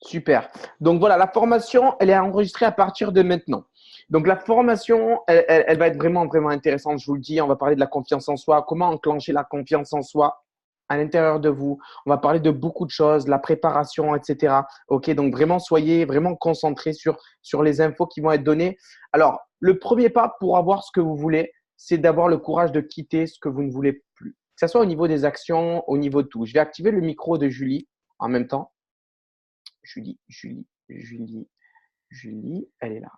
Super. Donc voilà, la formation, elle est enregistrée à partir de maintenant. Donc la formation, elle va être vraiment, vraiment intéressante. Je vous le dis, on va parler de la confiance en soi, comment enclencher la confiance en soi à l'intérieur de vous. On va parler de beaucoup de choses, la préparation, etc. OK, donc vraiment, soyez vraiment concentrés sur les infos qui vont être données. Alors, le premier pas pour avoir ce que vous voulez, c'est d'avoir le courage de quitter ce que vous ne voulez plus. Que ce soit au niveau des actions, au niveau de tout. Je vais activer le micro de Julie en même temps. Julie, elle est là.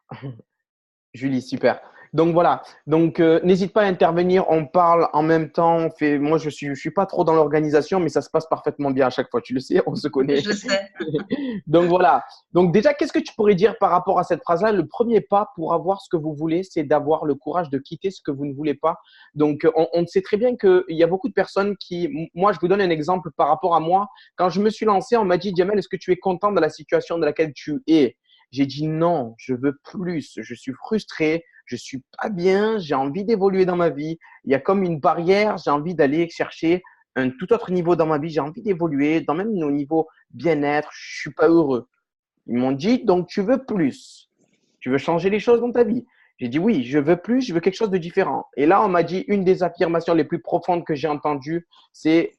Julie, super. Donc voilà. Donc n'hésite pas à intervenir. On parle en même temps. Moi, je suis pas trop dans l'organisation, mais ça se passe parfaitement bien à chaque fois. Tu le sais, on se connaît. Je sais. Donc voilà. Donc déjà, qu'est-ce que tu pourrais dire par rapport à cette phrase-là? Le premier pas pour avoir ce que vous voulez, c'est d'avoir le courage de quitter ce que vous ne voulez pas. Donc on sait très bien qu'il y a beaucoup de personnes qui. Moi, je vous donne un exemple par rapport à moi. Quand je me suis lancé, on m'a dit, Jamel, est-ce que tu es content de la situation dans laquelle tu es? J'ai dit non, je veux plus. Je suis frustré, je suis pas bien, j'ai envie d'évoluer dans ma vie. Il y a comme une barrière, j'ai envie d'aller chercher un tout autre niveau dans ma vie. J'ai envie d'évoluer, dans même au niveau bien-être. Je suis pas heureux. Ils m'ont dit donc tu veux plus, tu veux changer les choses dans ta vie. J'ai dit oui, je veux plus, je veux quelque chose de différent. Et là, on m'a dit une des affirmations les plus profondes que j'ai entendues, c'est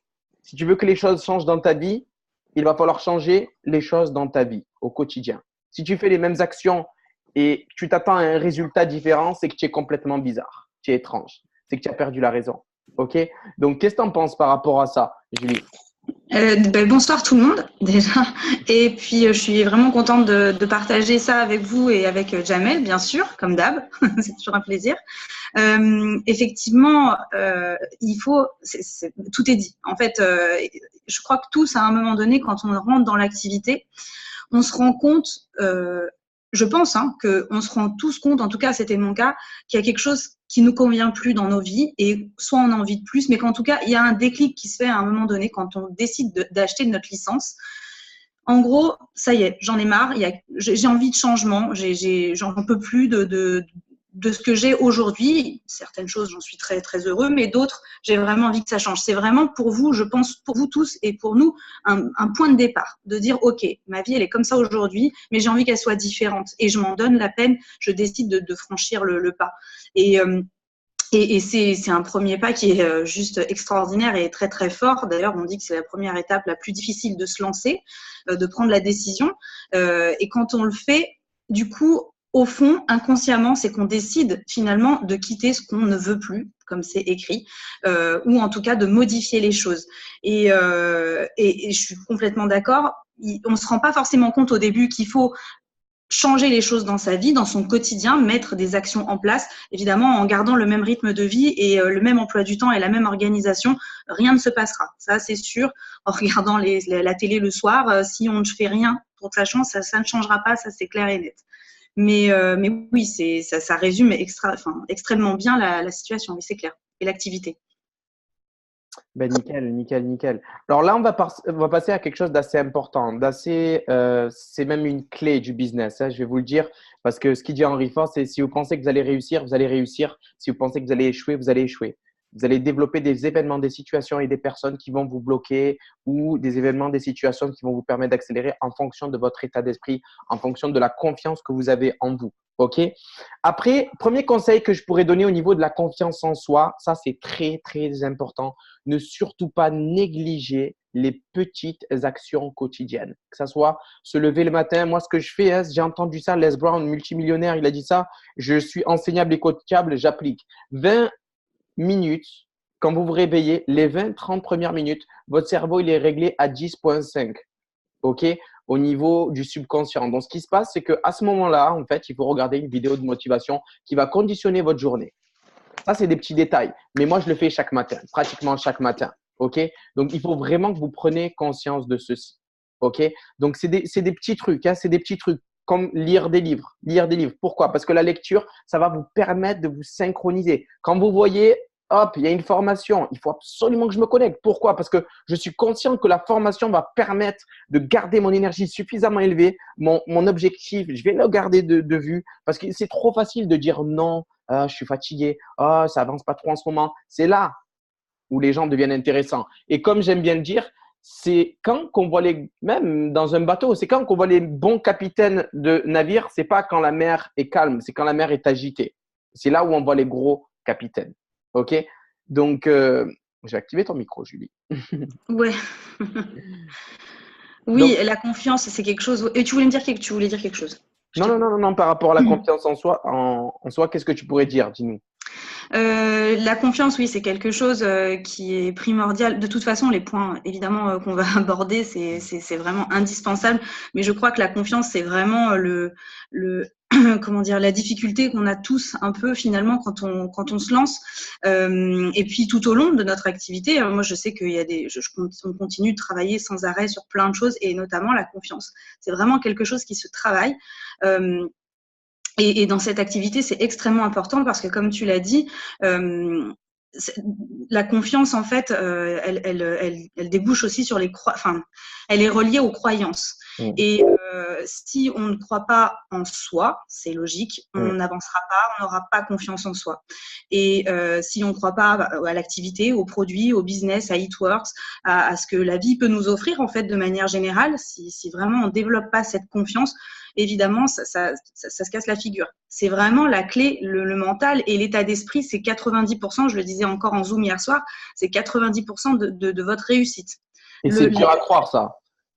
si tu veux que les choses changent dans ta vie, il va falloir changer les choses dans ta vie au quotidien. Si tu fais les mêmes actions et tu t'attends à un résultat différent, c'est que tu es complètement bizarre, tu es étrange, c'est que tu as perdu la raison. OK? Donc, qu'est-ce que tu en penses par rapport à ça, Julie? Bonsoir tout le monde déjà. Et puis je suis vraiment contente de partager ça avec vous et avec Jamel, bien sûr, comme d'hab. C'est toujours un plaisir. Effectivement, il faut, tout est dit. En fait, je crois que tous, à un moment donné, quand on rentre dans l'activité, on se rend compte, je pense, qu'on se rend tous compte, en tout cas c'était mon cas, qu'il y a quelque chose qui nous convient plus dans nos vies et soit on a envie de plus, mais qu'en tout cas il y a un déclic qui se fait à un moment donné quand on décide d'acheter notre licence. En gros, ça y est, j'en ai marre, j'ai envie de changement, j'en peux plus de ce que j'ai aujourd'hui. Certaines choses, j'en suis très, très heureux, mais d'autres, j'ai vraiment envie que ça change. C'est vraiment pour vous, je pense, pour vous tous et pour nous, un point de départ, de dire, OK, ma vie, elle est comme ça aujourd'hui, mais j'ai envie qu'elle soit différente. Et je m'en donne la peine, je décide de franchir le pas. Et c'est un premier pas qui est juste extraordinaire et très, très fort. D'ailleurs, on dit que c'est la première étape la plus difficile de se lancer, de prendre la décision. Et quand on le fait, du coup, au fond, inconsciemment, c'est qu'on décide finalement de quitter ce qu'on ne veut plus, comme c'est écrit, ou en tout cas de modifier les choses. Et je suis complètement d'accord. On ne se rend pas forcément compte au début qu'il faut changer les choses dans sa vie, dans son quotidien, mettre des actions en place, évidemment en gardant le même rythme de vie et le même emploi du temps et la même organisation, rien ne se passera. Ça, c'est sûr. En regardant la télé le soir, si on ne fait rien pour que ça change, ça ne changera pas, ça c'est clair et net. Mais oui, ça résume extrêmement bien la situation, oui, c'est clair, et l'activité. Ben, nickel, nickel, nickel. Alors là, on va passer à quelque chose d'assez important, c'est même une clé du business, hein, je vais vous le dire, parce que ce qu'il dit Henry Ford, c'est si vous pensez que vous allez réussir, vous allez réussir. Si vous pensez que vous allez échouer, vous allez échouer. Vous allez développer des événements, des situations et des personnes qui vont vous bloquer ou des événements, des situations qui vont vous permettre d'accélérer en fonction de votre état d'esprit, en fonction de la confiance que vous avez en vous. OK? Après, premier conseil que je pourrais donner au niveau de la confiance en soi, ça c'est très, très important. Ne surtout pas négliger les petites actions quotidiennes. Que ce soit se lever le matin. Moi, ce que je fais, hein, j'ai entendu ça, Les Brown, multimillionnaire, il a dit ça. Je suis enseignable et coachable, j'applique. 20 minutes, quand vous vous réveillez, les 20-30 premières minutes, votre cerveau, il est réglé à 10,5. OK? Au niveau du subconscient. Donc, ce qui se passe, c'est qu'à ce moment-là, en fait, il faut regarder une vidéo de motivation qui va conditionner votre journée. Ça, c'est des petits détails. Mais moi, je le fais chaque matin, pratiquement chaque matin. OK? Donc, il faut vraiment que vous preniez conscience de ceci. OK? Donc, c'est des petits trucs. Hein, c'est des petits trucs comme lire des livres. Lire des livres. Pourquoi? Parce que la lecture, ça va vous permettre de vous synchroniser. Quand vous voyez, hop, il y a une formation, il faut absolument que je me connecte. Pourquoi? Parce que je suis conscient que la formation va permettre de garder mon énergie suffisamment élevée, mon objectif, je vais le garder de vue parce que c'est trop facile de dire non, je suis fatigué, ça avance pas trop en ce moment. C'est là où les gens deviennent intéressants. Et comme j'aime bien le dire, c'est quand qu'on voit même dans un bateau, c'est quand qu'on voit les bons capitaines de navire, c'est pas quand la mer est calme, c'est quand la mer est agitée. C'est là où on voit les gros capitaines. OK? Donc, j'ai activé ton micro, Julie. Ouais. Oui, Donc, la confiance, c'est quelque chose. Et tu voulais dire quelque chose. non, par rapport à la confiance en soi, en soi, qu'est-ce que tu pourrais dire? Dis-nous. La confiance, oui, c'est quelque chose qui est primordial. De toute façon, les points, évidemment, qu'on va aborder, c'est vraiment indispensable. Mais je crois que la confiance, c'est vraiment comment dire, la difficulté qu'on a tous un peu finalement quand on se lance. Et puis tout au long de notre activité, moi, je sais qu'il y a on continue de travailler sans arrêt sur plein de choses et notamment la confiance. C'est vraiment quelque chose qui se travaille. Et dans cette activité, c'est extrêmement important parce que, comme tu l'as dit, la confiance, en fait, elle débouche aussi sur enfin, elle est reliée aux croyances. Et si on ne croit pas en soi, c'est logique, on n'avancera pas, on n'aura pas confiance en soi. Et si on ne croit pas à l'activité, au produit, au business, à Eatworks, à ce que la vie peut nous offrir, en fait, de manière générale, si vraiment on ne développe pas cette confiance, évidemment, ça se casse la figure. C'est vraiment la clé, le mental et l'état d'esprit, c'est 90%, je le disais encore en Zoom hier soir, c'est 90% de votre réussite. Et c'est dur à croire, ça.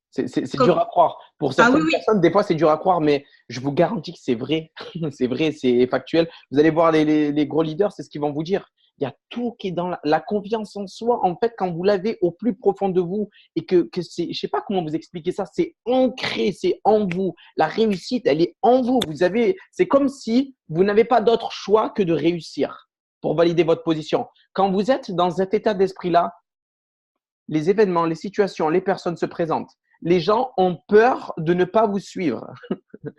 C'est dur à croire. Pour certaines personnes, des fois, c'est dur à croire, mais je vous garantis que c'est vrai. C'est vrai, c'est factuel. Vous allez voir les gros leaders, c'est ce qu'ils vont vous dire. Il y a tout qui est dans la confiance en soi. En fait, quand vous l'avez au plus profond de vous et que c'est, je ne sais pas comment vous expliquer ça, c'est ancré, c'est en vous. La réussite, elle est en vous. C'est comme si vous n'avez pas d'autre choix que de réussir pour valider votre position. Quand vous êtes dans cet état d'esprit-là, les événements, les situations, les personnes se présentent. Les gens ont peur de ne pas vous suivre.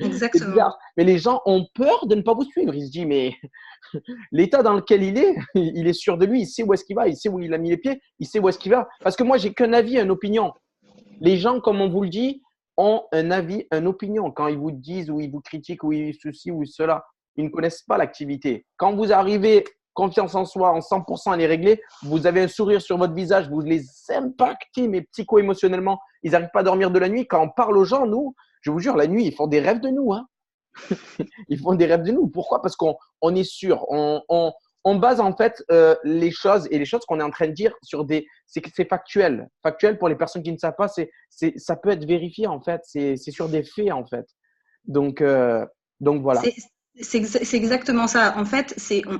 Exactement. C'est bizarre, mais les gens ont peur de ne pas vous suivre. Ils se disent, mais l'état dans lequel il est sûr de lui, il sait où est-ce qu'il va, il sait où il a mis les pieds, il sait où est-ce qu'il va. Parce que moi, j'ai qu'un avis, une opinion. Les gens, comme on vous le dit, ont un avis, une opinion. Quand ils vous disent ou ils vous critiquent ou ils ceci ou cela, ils ne connaissent pas l'activité. Quand vous arrivez confiance en soi, en 100%, elle est réglée, vous avez un sourire sur votre visage, vous les impactez, mais psycho-émotionnellement, ils n'arrivent pas à dormir de la nuit. Quand on parle aux gens, nous, je vous jure, la nuit, ils font des rêves de nous. Hein. Ils font des rêves de nous. Pourquoi? Parce qu'on est sûr. On base en fait les choses et les choses qu'on est en train de dire sur c'est factuel. Factuel pour les personnes qui ne savent pas, ça peut être vérifié en fait. C'est sur des faits en fait. Donc voilà. C'est exactement ça. En fait,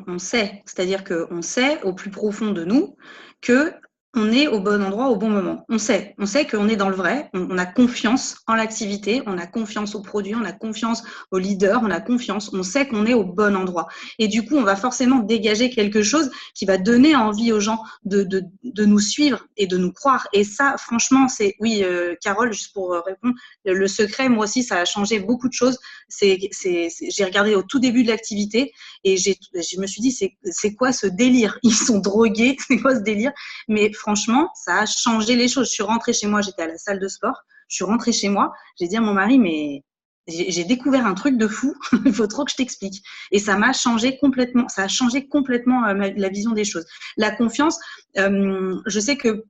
on sait, c'est-à-dire qu'on sait au plus profond de nous que on est au bon endroit au bon moment. On sait qu'on est dans le vrai, on a confiance en l'activité, on a confiance au produit, on a confiance au leader, on sait qu'on est au bon endroit. Et du coup, on va forcément dégager quelque chose qui va donner envie aux gens de nous suivre et de nous croire. Et ça, franchement, oui, Carole, juste pour répondre, le secret, moi aussi, ça a changé beaucoup de choses. J'ai regardé au tout début de l'activité et je me suis dit, c'est quoi ce délire? Ils sont drogués, c'est quoi ce délire? Mais franchement, ça a changé les choses. Je suis rentrée chez moi, j'étais à la salle de sport. Je suis rentrée chez moi, j'ai dit à mon mari, mais j'ai découvert un truc de fou, il faut trop que je t'explique. Et ça m'a changé complètement, ça a changé complètement la vision des choses. La confiance, je sais que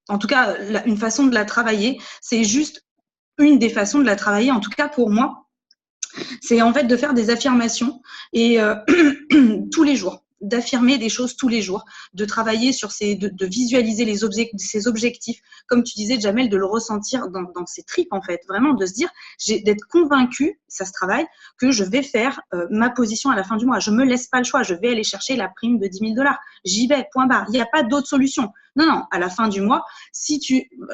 en tout cas, une façon de la travailler, c'est juste une des façons de la travailler, en tout cas pour moi, c'est en fait de faire des affirmations et tous les jours, d'affirmer des choses tous les jours, de travailler sur de visualiser ses objectifs, comme tu disais, Jamel, de le ressentir dans ses tripes en fait, vraiment de se dire, d'être convaincu, ça se travaille, que je vais faire ma position à la fin du mois. Je me laisse pas le choix, je vais aller chercher la prime de 10 000 $. J'y vais, point barre. Il n'y a pas d'autre solution. Non, à la fin du mois,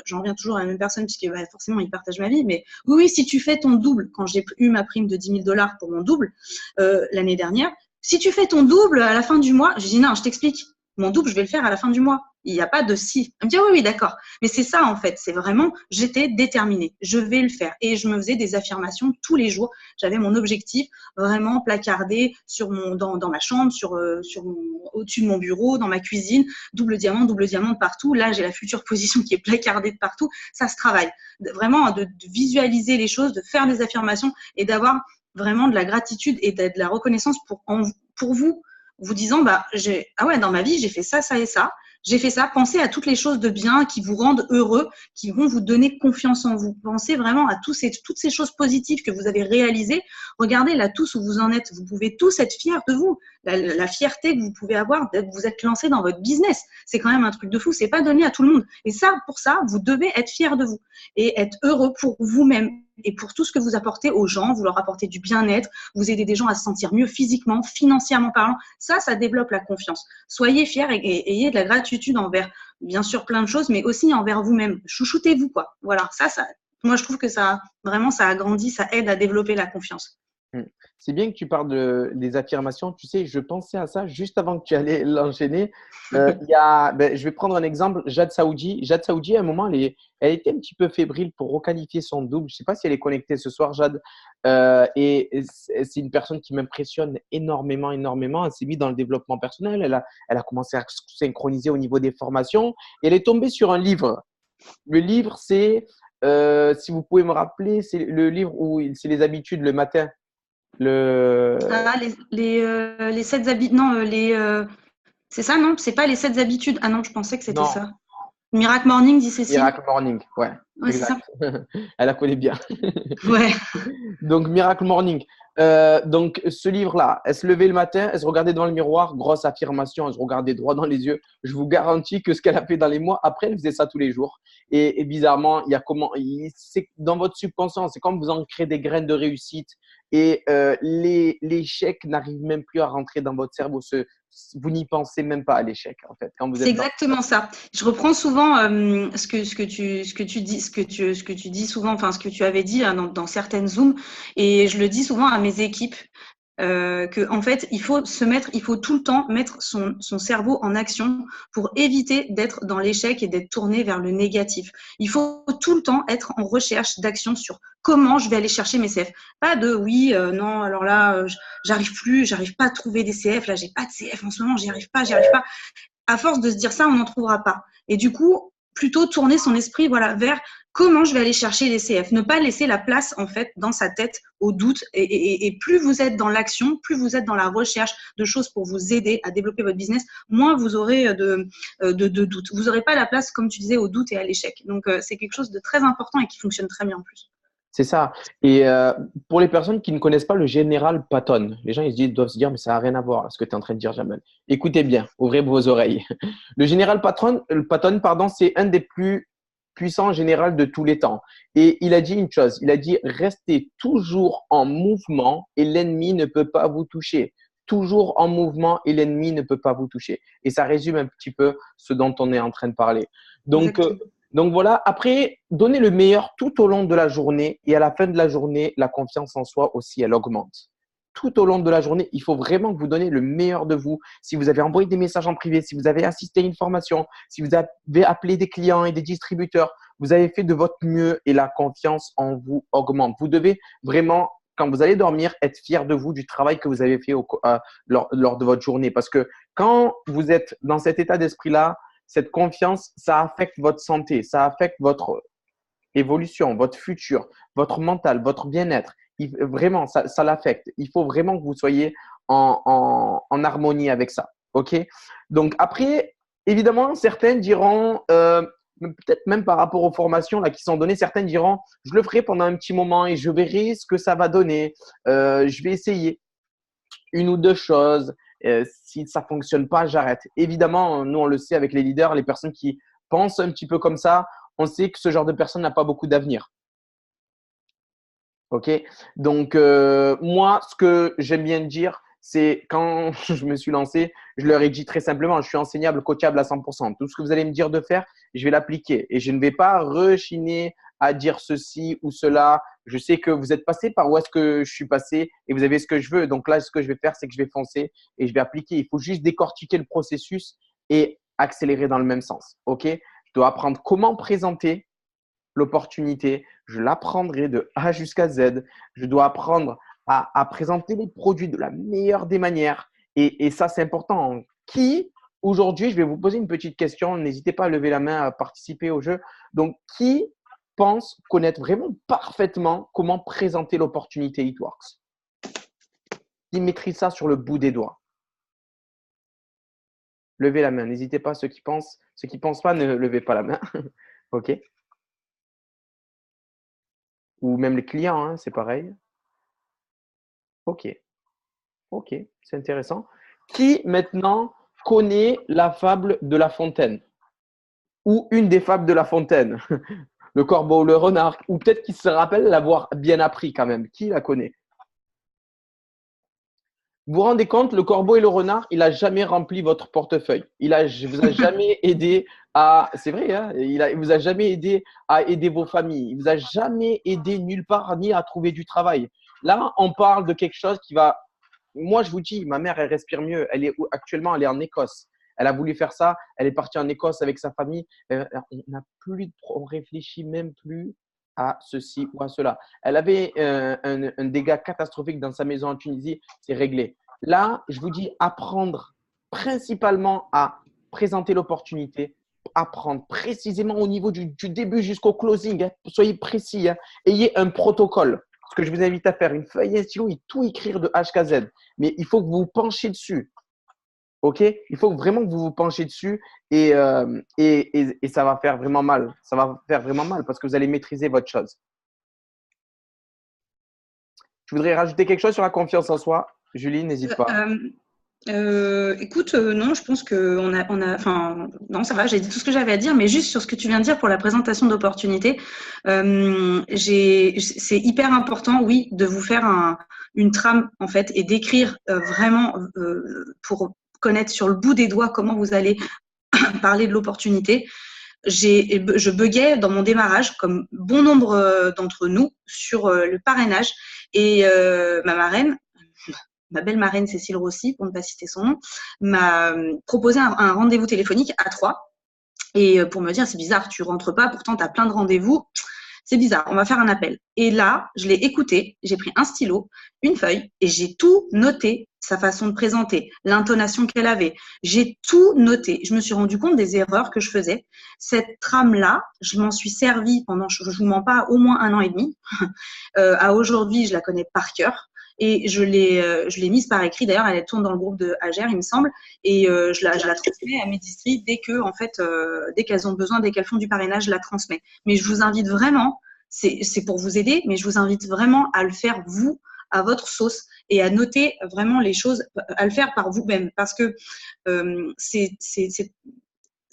j'en reviens toujours à la même personne puisque forcément il partage ma vie, mais oui, si tu fais ton double, quand j'ai eu ma prime de 10 000 $ pour mon double l'année dernière, si tu fais ton double à la fin du mois, je dis non, je t'explique, mon double, je vais le faire à la fin du mois. Il n'y a pas de si. Elle me dit oui, d'accord. Mais c'est ça en fait, c'est vraiment, j'étais déterminée, je vais le faire. Et je me faisais des affirmations tous les jours. J'avais mon objectif vraiment placardé dans ma chambre, au-dessus de mon bureau, dans ma cuisine, double diamant de partout. Là, j'ai la future position qui est placardée de partout. Ça se travaille. Vraiment de visualiser les choses, de faire des affirmations et d'avoir vraiment de la gratitude et de la reconnaissance pour vous disant, dans ma vie, j'ai fait ça, ça et ça. j'ai fait ça. Pensez à toutes les choses de bien qui vous rendent heureux, qui vont vous donner confiance en vous. Pensez vraiment à toutes ces choses positives que vous avez réalisées. Regardez là tous où vous en êtes. Vous pouvez tous être fiers de vous. La fierté que vous pouvez avoir d'être vous êtes lancé dans votre business. C'est quand même un truc de fou. C'est pas donné à tout le monde. Et ça, pour ça, vous devez être fiers de vous et être heureux pour vous-même et pour tout ce que vous apportez aux gens. Vous leur apportez du bien-être, vous aidez des gens à se sentir mieux physiquement, financièrement parlant. Ça développe la confiance. Soyez fiers et ayez de la gratitude envers, bien sûr, plein de choses, mais aussi envers vous-même. Chouchoutez-vous, quoi. Voilà, ça, moi, je trouve que ça, vraiment, ça agrandit, ça aide à développer la confiance. C'est bien que tu parles des affirmations. Tu sais, je pensais à ça juste avant que tu allais l'enchaîner. Je vais prendre un exemple, Jade Saoudi. Jade Saoudi, à un moment, elle était un petit peu fébrile pour requalifier son double. Je ne sais pas si elle est connectée ce soir, Jade. Et c'est une personne qui m'impressionne énormément, énormément. Elle s'est mise dans le développement personnel. Elle a commencé à synchroniser au niveau des formations. Et elle est tombée sur un livre. Le livre, c'est, si vous pouvez me rappeler, c'est le livre où c'est les habitudes le matin. Ah, les 7 habitudes. Non, c'est ça, non? C'est pas les 7 habitudes. Ah non, je pensais que c'était Non, ça. Miracle Morning, dit Cécile. Miracle Morning, ouais, Ouais, c'est ça. exact. Elle la connaît bien. Ouais. Donc, Miracle Morning. Donc, ce livre-là, elle se levait le matin, elle se regardait dans le miroir, grosse affirmation, elle se regardait droit dans les yeux. Je vous garantis que ce qu'elle a fait dans les mois, après, elle faisait ça tous les jours. Et bizarrement, c'est dans votre subconscient, c'est comme vous ancrez des graines de réussite et l'échec n'arrive même plus à rentrer dans votre cerveau. Vous n'y pensez même pas à l'échec, en fait, quand vous C'est êtes dans. exactement ça. Je reprends souvent ce que tu dis souvent, enfin ce que tu avais dit hein, dans certaines Zooms, et je le dis souvent à mes équipes que en fait il faut tout le temps mettre son cerveau en action pour éviter d'être dans l'échec et d'être tourné vers le négatif. Il faut tout le temps être en recherche d'action sur comment je vais aller chercher mes CF. Pas de oui, non, alors là j'arrive pas à trouver des CF, là j'ai pas de CF en ce moment, j'y arrive pas. À force de se dire ça, on n'en trouvera pas. Et du coup, plutôt tourner son esprit voilà, vers comment je vais aller chercher les CF. Ne pas laisser la place, en fait, dans sa tête au doute. Et plus vous êtes dans l'action, plus vous êtes dans la recherche de choses pour vous aider à développer votre business, moins vous aurez de doute. Vous n'aurez pas la place, comme tu disais, au doute et à l'échec. Donc, c'est quelque chose de très important et qui fonctionne très bien en plus. C'est ça. Et pour les personnes qui ne connaissent pas le général Patton, les gens doivent se dire, mais ça n'a rien à voir, ce que tu es en train de dire, Jamel. Écoutez bien, ouvrez vos oreilles. Le général Patton, pardon, c'est un des plus puissants généraux de tous les temps. Et il a dit une chose, il a dit, restez toujours en mouvement et l'ennemi ne peut pas vous toucher. Toujours en mouvement et l'ennemi ne peut pas vous toucher. Et ça résume un petit peu ce dont on est en train de parler. Donc, Exactement. donc voilà, après, donnez le meilleur tout au long de la journée et à la fin de la journée, la confiance en soi aussi, elle augmente. Tout au long de la journée, il faut vraiment que vous donnez le meilleur de vous. Si vous avez envoyé des messages en privé, si vous avez assisté à une formation, si vous avez appelé des clients et des distributeurs, vous avez fait de votre mieux et la confiance en vous augmente. Vous devez vraiment, quand vous allez dormir, être fier de vous, du travail que vous avez fait lors de votre journée. Parce que quand vous êtes dans cet état d'esprit-là, cette confiance, ça affecte votre santé, ça affecte votre évolution, votre futur, votre mental, votre bien-être. Vraiment, ça l'affecte. Il faut vraiment que vous soyez en harmonie avec ça. OK? Donc, après, évidemment, certains diront, peut-être même par rapport aux formations là, qui sont données, certains diront, je le ferai pendant un petit moment et je verrai ce que ça va donner. Je vais essayer une ou deux choses. Si ça fonctionne pas, j'arrête. Évidemment, nous, on le sait avec les leaders, les personnes qui pensent un petit peu comme ça, on sait que ce genre de personne n'a pas beaucoup d'avenir. OK? Donc, moi, ce que j'aime bien dire, c'est quand je me suis lancé, je leur ai dit très simplement, je suis enseignable, coachable à 100%. Tout ce que vous allez me dire de faire, je vais l'appliquer. Et je ne vais pas rechiner à dire ceci ou cela. Je sais que vous êtes passé par où est-ce que je suis passé et vous avez ce que je veux. Donc là, ce que je vais faire, c'est que je vais foncer et je vais appliquer. Il faut juste décortiquer le processus et accélérer dans le même sens. OK? Je dois apprendre comment présenter l'opportunité, je l'apprendrai de A jusqu'à Z. Je dois apprendre à présenter les produits de la meilleure des manières. Et ça, c'est important. Aujourd'hui, je vais vous poser une petite question. N'hésitez pas à lever la main, à participer au jeu. Donc, qui pense connaître vraiment parfaitement comment présenter l'opportunité It Works? Qui maîtrise ça sur le bout des doigts? Levez la main. N'hésitez pas, ceux qui pensent pas, ne levez pas la main. OK? Ou même les clients, hein, c'est pareil. OK. OK, c'est intéressant. Qui maintenant connaît la fable de La Fontaine? Ou une des fables de La Fontaine? Le corbeau ou le renard? Ou peut-être qu'il se rappelle l'avoir bien appris quand même. Qui la connaît? Vous vous rendez compte, le corbeau et le renard, il a jamais rempli votre portefeuille. Vous a jamais aidé à, c'est vrai, hein, il vous a jamais aidé à aider vos familles. Il vous a jamais aidé nulle part ni à trouver du travail. Là, on parle de quelque chose qui va. Moi, je vous dis, ma mère, elle respire mieux. Actuellement, elle est en Écosse. Elle a voulu faire ça. Elle est partie en Écosse avec sa famille. On réfléchit même plus à ceci ou à cela. Elle avait un dégât catastrophique dans sa maison en Tunisie. C'est réglé. Là, je vous dis, apprendre principalement à présenter l'opportunité, apprendre précisément au niveau du début jusqu'au closing. Hein. Soyez précis. Hein. Ayez un protocole. Ce que je vous invite à faire, une feuille et un stylo et tout écrire de H à Z. Mais il faut que vous vous penchiez dessus. OK? Il faut vraiment que vous vous penchiez dessus et ça va faire vraiment mal. Ça va faire vraiment mal parce que vous allez maîtriser votre chose. Tu voudrais rajouter quelque chose sur la confiance en soi? Julie, n'hésite pas. Écoute, non, je pense que enfin, non, ça va, j'ai dit tout ce que j'avais à dire, mais juste sur ce que tu viens de dire pour la présentation d'opportunités, c'est hyper important, oui, de vous faire une trame en fait et d'écrire vraiment pour connaître sur le bout des doigts comment vous allez parler de l'opportunité. Je buguais dans mon démarrage, comme bon nombre d'entre nous, sur le parrainage et ma marraine. Ma belle marraine Cécile Rossi, pour ne pas citer son nom, m'a proposé un rendez-vous téléphonique à 3. Et pour me dire, c'est bizarre, tu rentres pas, pourtant tu as plein de rendez-vous. C'est bizarre, on va faire un appel. Et là, je l'ai écouté, j'ai pris un stylo, une feuille, et j'ai tout noté, sa façon de présenter, l'intonation qu'elle avait. J'ai tout noté. Je me suis rendu compte des erreurs que je faisais. Cette trame-là, je m'en suis servie pendant, je vous mens pas, au moins 1 an et demi. À aujourd'hui, je la connais par cœur. Et je l'ai mise par écrit. D'ailleurs, elle tourne dans le groupe de Agère, il me semble. Et je la transmets à mes districts dès qu'elles ont besoin, dès qu'elles font du parrainage, je la transmets. Mais je vous invite vraiment, c'est pour vous aider, mais je vous invite vraiment à le faire vous, à votre sauce, et à noter vraiment les choses, à le faire par vous-même, parce que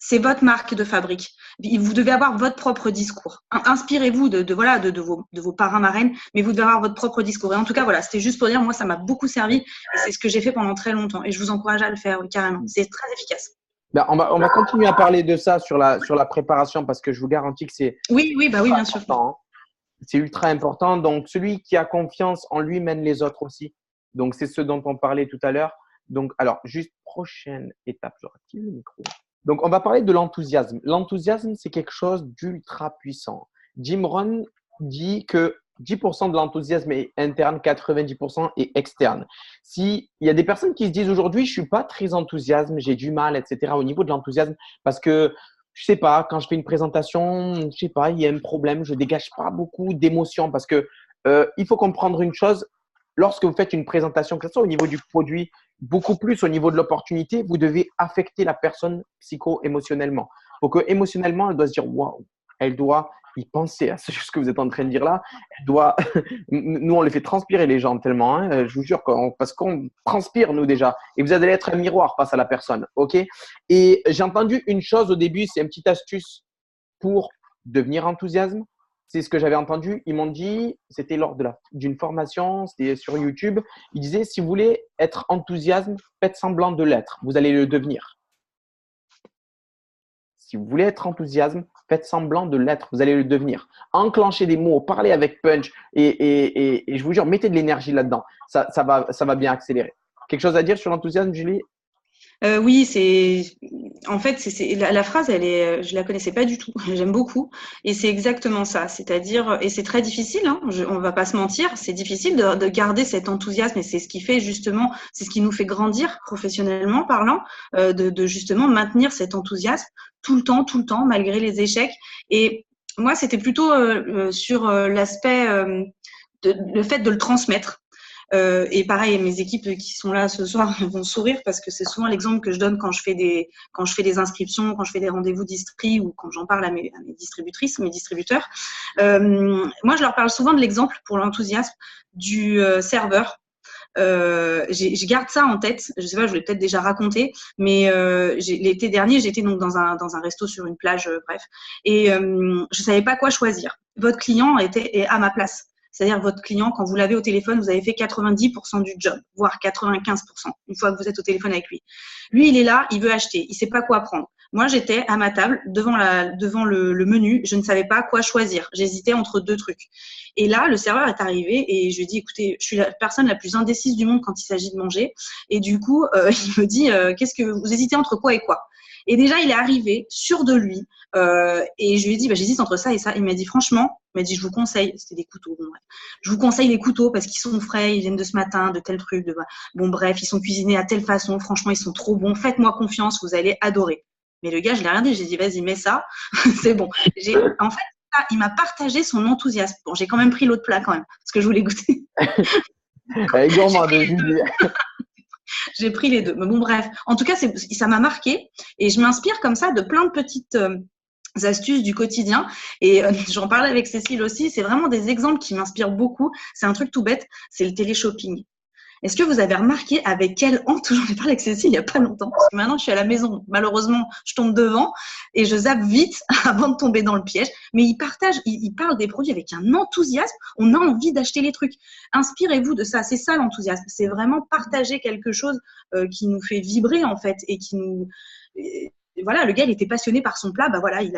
c'est votre marque de fabrique. Vous devez avoir votre propre discours. Inspirez-vous de vos parrains marraines, mais vous devez avoir votre propre discours. Et en tout cas, voilà, c'était juste pour dire, moi, ça m'a beaucoup servi. Et c'est ce que j'ai fait pendant très longtemps. Et je vous encourage à le faire, oui, carrément. C'est très efficace. Ben, on va continuer à parler de ça sur la préparation parce que je vous garantis que c'est oui, bien sûr. C'est ultra important. Donc, celui qui a confiance en lui mène les autres aussi. Donc, c'est ce dont on parlait tout à l'heure. Donc, alors, juste prochaine étape, je active le micro. Donc, on va parler de l'enthousiasme. L'enthousiasme, c'est quelque chose d'ultra puissant. Jim Rohn dit que 10% de l'enthousiasme est interne, 90% est externe. Il y a des personnes qui se disent aujourd'hui, je suis pas très enthousiasme, j'ai du mal, etc. au niveau de l'enthousiasme parce que je sais pas, quand je fais une présentation, je sais pas, il y a un problème, je dégage pas beaucoup d'émotions parce que il faut comprendre une chose, lorsque vous faites une présentation, que ce soit au niveau du produit, beaucoup plus au niveau de l'opportunité, vous devez affecter la personne psycho-émotionnellement. Pour que émotionnellement, elle doit se dire waouh, elle doit y penser à ce que vous êtes en train de dire là. Elle doit, nous on les fait transpirer les gens tellement, hein, je vous jure, parce qu'on transpire nous déjà. Et vous allez être un miroir face à la personne, ok? Et j'ai entendu une chose au début, c'est une petite astuce pour devenir enthousiasme. C'est ce que j'avais entendu. Ils m'ont dit, c'était lors d'une formation, c'était sur YouTube. Ils disaient, si vous voulez être enthousiasme, faites semblant de l'être. Vous allez le devenir. Si vous voulez être enthousiasme, faites semblant de l'être. Vous allez le devenir. Enclenchez des mots, parlez avec punch et je vous jure, mettez de l'énergie là-dedans. Ça va bien accélérer. Quelque chose à dire sur l'enthousiasme, Julie? Oui, en fait, la phrase, je la connaissais pas du tout. J'aime beaucoup, et c'est exactement ça. C'est-à-dire, et c'est très difficile. Hein, on va pas se mentir, c'est difficile de garder cet enthousiasme, et c'est ce qui fait justement, c'est ce qui nous fait grandir professionnellement parlant, de justement maintenir cet enthousiasme tout le temps, malgré les échecs. Et moi, c'était plutôt sur l'aspect, le fait de le transmettre. Et pareil, mes équipes qui sont là ce soir vont sourire parce que c'est souvent l'exemple que je donne quand je fais des inscriptions, quand je fais des rendez-vous distri ou quand j'en parle à mes distributrices, mes distributeurs. Moi, je leur parle souvent de l'exemple pour l'enthousiasme du serveur. Je garde ça en tête. Je sais pas, je l'ai peut-être déjà raconté, mais l'été dernier, j'étais donc dans un resto sur une plage, bref, et je savais pas quoi choisir. Votre client est à ma place. C'est-à-dire votre client, quand vous l'avez au téléphone, vous avez fait 90% du job, voire 95%, une fois que vous êtes au téléphone avec lui. Lui, il est là, il veut acheter, il sait pas quoi prendre. Moi, j'étais à ma table devant le menu, je ne savais pas quoi choisir. J'hésitais entre deux trucs. Et là, le serveur est arrivé et je lui ai dit, écoutez, je suis la personne la plus indécise du monde quand il s'agit de manger. Et du coup, il me dit, qu'est-ce que vous hésitez entre quoi et quoi? Et déjà, il est arrivé, sûr de lui, et je lui ai dit, j'hésite entre ça et ça. Il m'a dit, franchement, je vous conseille, c'était des couteaux, bon, bref. Je vous conseille les couteaux parce qu'ils sont frais, ils viennent de ce matin, de tel truc, bon, bref, ils sont cuisinés à telle façon, franchement, ils sont trop bons, faites-moi confiance, vous allez adorer. Mais le gars, je l'ai regardé, j'ai dit, vas-y, mets ça, c'est bon. En fait, il m'a partagé son enthousiasme. Bon, j'ai quand même pris l'autre plat quand même, parce que je voulais goûter. J'ai pris les deux. Mais bon, bref. En tout cas, ça m'a marqué et je m'inspire comme ça de plein de petites astuces du quotidien. Et j'en parlais avec Cécile aussi. C'est vraiment des exemples qui m'inspirent beaucoup. C'est un truc tout bête, c'est le télé-shopping. Est-ce que vous avez remarqué avec quelle honte, j'en ai parlé avec Cécile il n'y a pas longtemps, parce que maintenant je suis à la maison, malheureusement je tombe devant et je zappe vite avant de tomber dans le piège, mais ils parlent des produits avec un enthousiasme, on a envie d'acheter les trucs. Inspirez-vous de ça, c'est ça l'enthousiasme, c'est vraiment partager quelque chose qui nous fait vibrer en fait et qui nous… Voilà, le gars, il était passionné par son plat, voilà, il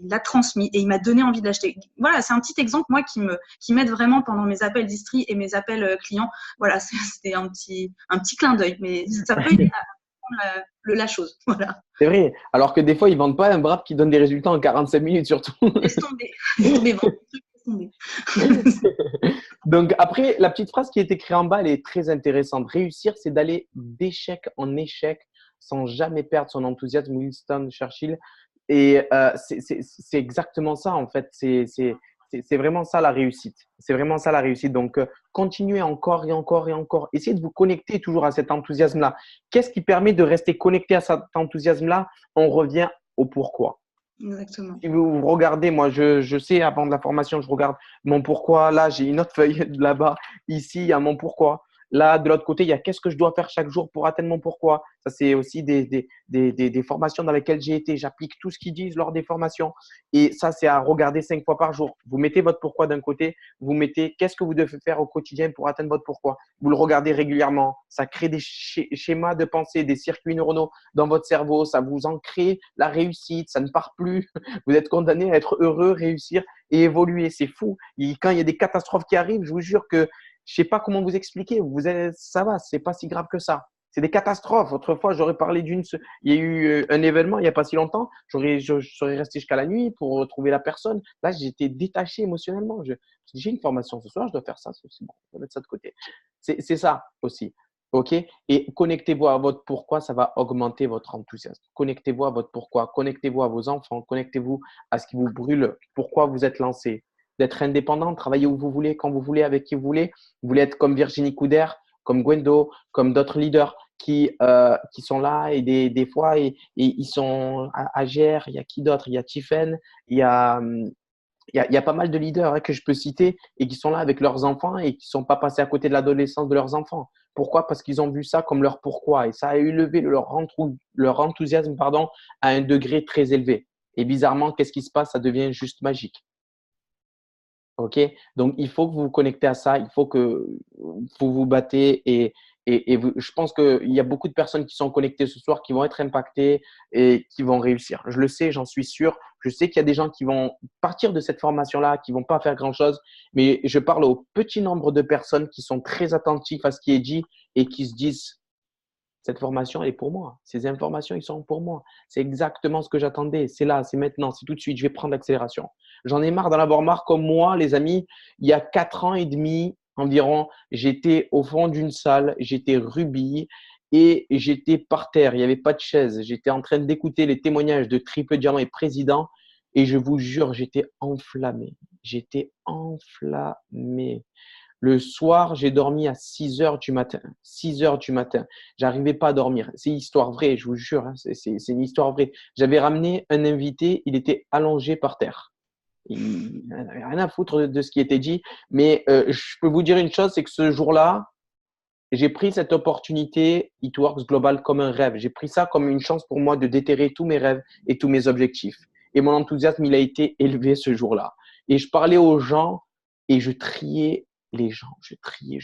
l'a transmis et il m'a donné envie de l'acheter. Voilà, c'est un petit exemple, moi, qui m'aide vraiment pendant mes appels distri et mes appels clients. Voilà, c'était un petit clin d'œil, mais ça peut aider à comprendre la chose. Voilà. C'est vrai. Alors que des fois, ils ne vendent pas un wrap qui donne des résultats en 45 minutes, surtout. Laisse tomber. Laisse tomber. Donc, après, la petite phrase qui est écrite en bas, elle est très intéressante. Réussir, c'est d'aller d'échec en échec sans jamais perdre son enthousiasme, Winston Churchill. Et c'est exactement ça, en fait. C'est vraiment ça la réussite. C'est vraiment ça la réussite. Donc, continuez encore et encore et encore. Essayez de vous connecter toujours à cet enthousiasme-là. Qu'est-ce qui permet de rester connecté à cet enthousiasme-là? On revient au pourquoi. Exactement. Si vous regardez, moi, je sais, avant de la formation, je regarde mon pourquoi. Là, j'ai une autre feuille là-bas. Ici, il y a mon pourquoi. Là, de l'autre côté, il y a qu'est-ce que je dois faire chaque jour pour atteindre mon pourquoi. Ça, c'est aussi des formations dans lesquelles j'ai été. J'applique tout ce qu'ils disent lors des formations. Et ça, c'est à regarder 5 fois par jour. Vous mettez votre pourquoi d'un côté. Vous mettez qu'est-ce que vous devez faire au quotidien pour atteindre votre pourquoi. Vous le regardez régulièrement. Ça crée des schémas de pensée, des circuits neuronaux dans votre cerveau. Ça vous en crée la réussite. Ça ne part plus. Vous êtes condamné à être heureux, réussir et évoluer. C'est fou. Et quand il y a des catastrophes qui arrivent, je vous jure que je ne sais pas comment vous expliquer. Ça va, c'est pas si grave que ça. C'est des catastrophes. Autrefois, j'aurais parlé il y a eu un événement il n'y a pas si longtemps. Je serais resté jusqu'à la nuit pour retrouver la personne. Là, j'étais détaché émotionnellement. J'ai une formation ce soir, je dois faire ça. C'est bon, on va mettre ça de côté. C'est ça aussi. OK? Et connectez-vous à votre pourquoi, ça va augmenter votre enthousiasme. Connectez-vous à votre pourquoi. Connectez-vous à vos enfants. Connectez-vous à ce qui vous brûle. Pourquoi vous êtes lancé. D'être indépendant, travailler où vous voulez, quand vous voulez, avec qui vous voulez. Vous voulez être comme Virginie Couder, comme Gwendo, comme d'autres leaders qui sont là et des fois ils sont à GR. Il y a qui d'autre? Il y a Tiffen, il y a pas mal de leaders que je peux citer et qui sont là avec leurs enfants et qui ne sont pas passés à côté de l'adolescence de leurs enfants. Pourquoi? Parce qu'ils ont vu ça comme leur pourquoi et ça a élevé leur enthousiasme à un degré très élevé. Et bizarrement, qu'est-ce qui se passe? Ça devient juste magique. OK? Donc, il faut que vous vous connectez à ça. Il faut que vous vous battez et je pense qu'il y a beaucoup de personnes qui sont connectées ce soir qui vont être impactées et qui vont réussir. Je le sais, j'en suis sûr. Je sais qu'il y a des gens qui vont partir de cette formation-là, qui ne vont pas faire grand-chose, mais je parle au petit nombre de personnes qui sont très attentifs à ce qui est dit et qui se disent cette formation, elle est pour moi. Ces informations, ils sont pour moi. C'est exactement ce que j'attendais. C'est là, c'est maintenant, c'est tout de suite. Je vais prendre l'accélération. J'en ai marre d'en avoir marre comme moi, les amis. Il y a 4 ans et demi environ, j'étais au fond d'une salle, j'étais rubis et j'étais par terre. Il n'y avait pas de chaise. J'étais en train d'écouter les témoignages de Triple Diamant et Président. Et je vous jure, j'étais enflammé. J'étais enflammé. Le soir, j'ai dormi à 6 heures du matin. 6 heures du matin. J'arrivais pas à dormir. C'est une histoire vraie, je vous jure. Hein, c'est une histoire vraie. J'avais ramené un invité, il était allongé par terre. Il n'avait rien à foutre de ce qui était dit. Mais je peux vous dire une chose, c'est que ce jour-là, j'ai pris cette opportunité It Works Global comme un rêve. J'ai pris ça comme une chance pour moi de déterrer tous mes rêves et tous mes objectifs. Et mon enthousiasme, il a été élevé ce jour-là. Et je parlais aux gens et je triais les gens. Je triais.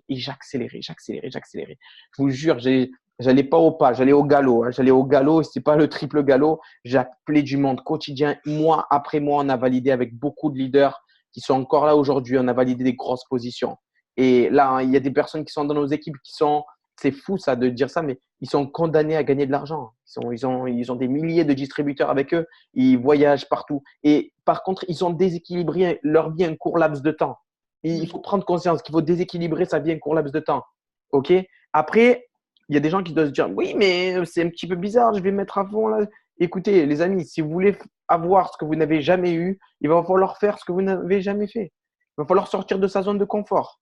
Et j'accélérais. Je vous jure, j'allais pas au pas, j'allais au galop. Hein. J'allais au galop, c'était pas le triple galop. J'appelais du monde quotidien. Mois après mois, on a validé avec beaucoup de leaders qui sont encore là aujourd'hui. On a validé des grosses positions. Et là, hein, il y a des personnes qui sont dans nos équipes qui sont, c'est fou ça de dire ça, mais ils sont condamnés à gagner de l'argent. Ils ont des milliers de distributeurs avec eux, ils voyagent partout. Et par contre, ils ont déséquilibré leur vie un court laps de temps. Et il faut prendre conscience qu'il faut déséquilibrer sa vie un court laps de temps. OK? Après, il y a des gens qui doivent se dire, oui, mais c'est un petit peu bizarre, je vais me mettre à fond là. Écoutez, les amis, si vous voulez avoir ce que vous n'avez jamais eu, il va falloir faire ce que vous n'avez jamais fait. Il va falloir sortir de sa zone de confort.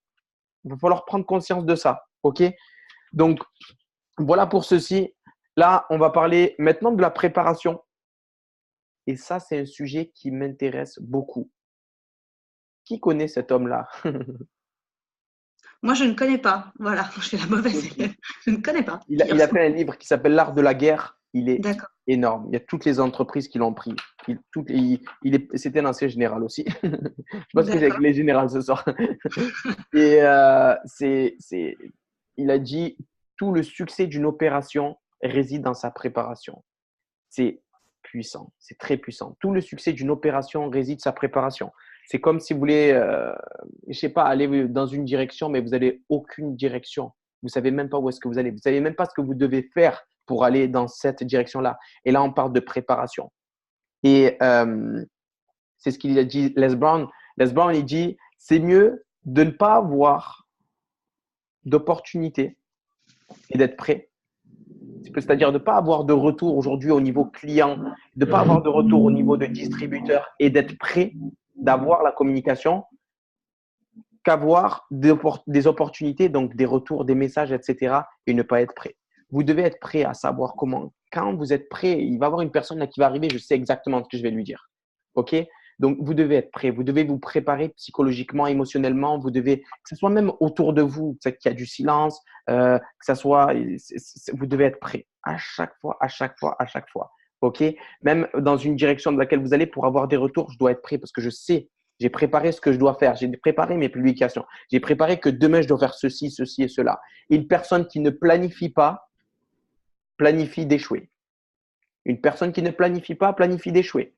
Il va falloir prendre conscience de ça. OK? Donc, voilà pour ceci. Là, on va parler maintenant de la préparation. Et ça, c'est un sujet qui m'intéresse beaucoup. Qui connaît cet homme-là? Moi, je ne connais pas. Voilà, je suis la mauvaise élève. Je ne connais pas. Il a fait un livre qui s'appelle L'art de la guerre. Il est D'accord. énorme. Il y a toutes les entreprises qui l'ont pris. C'était un ancien général aussi. Je pense que j'ai avec les générales ce soir. Et il a dit tout le succès d'une opération réside dans sa préparation. C'est puissant, c'est très puissant. Tout le succès d'une opération réside dans sa préparation. C'est comme si vous voulez, je sais pas, aller dans une direction, mais vous n'avez aucune direction. Vous savez même pas où est-ce que vous allez. Vous savez même pas ce que vous devez faire pour aller dans cette direction-là. Et là, on parle de préparation. Et c'est ce qu'il a dit Les Brown. Les Brown, il dit, c'est mieux de ne pas avoir d'opportunité et d'être prêt. C'est-à-dire de ne pas avoir de retour aujourd'hui au niveau client, de ne pas avoir de retour au niveau de distributeur et d'être prêt d'avoir la communication qu'avoir des opportunités, donc des retours, des messages, etc. et ne pas être prêt. Vous devez être prêt à savoir comment. Quand vous êtes prêt, il va y avoir une personne là qui va arriver, je sais exactement ce que je vais lui dire. OK? Donc, vous devez être prêt. Vous devez vous préparer psychologiquement, émotionnellement. Vous devez, que ce soit même autour de vous, peut-être qu'il y a du silence, que ce soit, vous devez être prêt à chaque fois. OK? Même dans une direction dans laquelle vous allez pour avoir des retours, je dois être prêt parce que je sais, j'ai préparé ce que je dois faire. J'ai préparé mes publications. J'ai préparé que demain, je dois faire ceci, ceci et cela. Une personne qui ne planifie pas, planifie d'échouer. Une personne qui ne planifie pas, planifie d'échouer.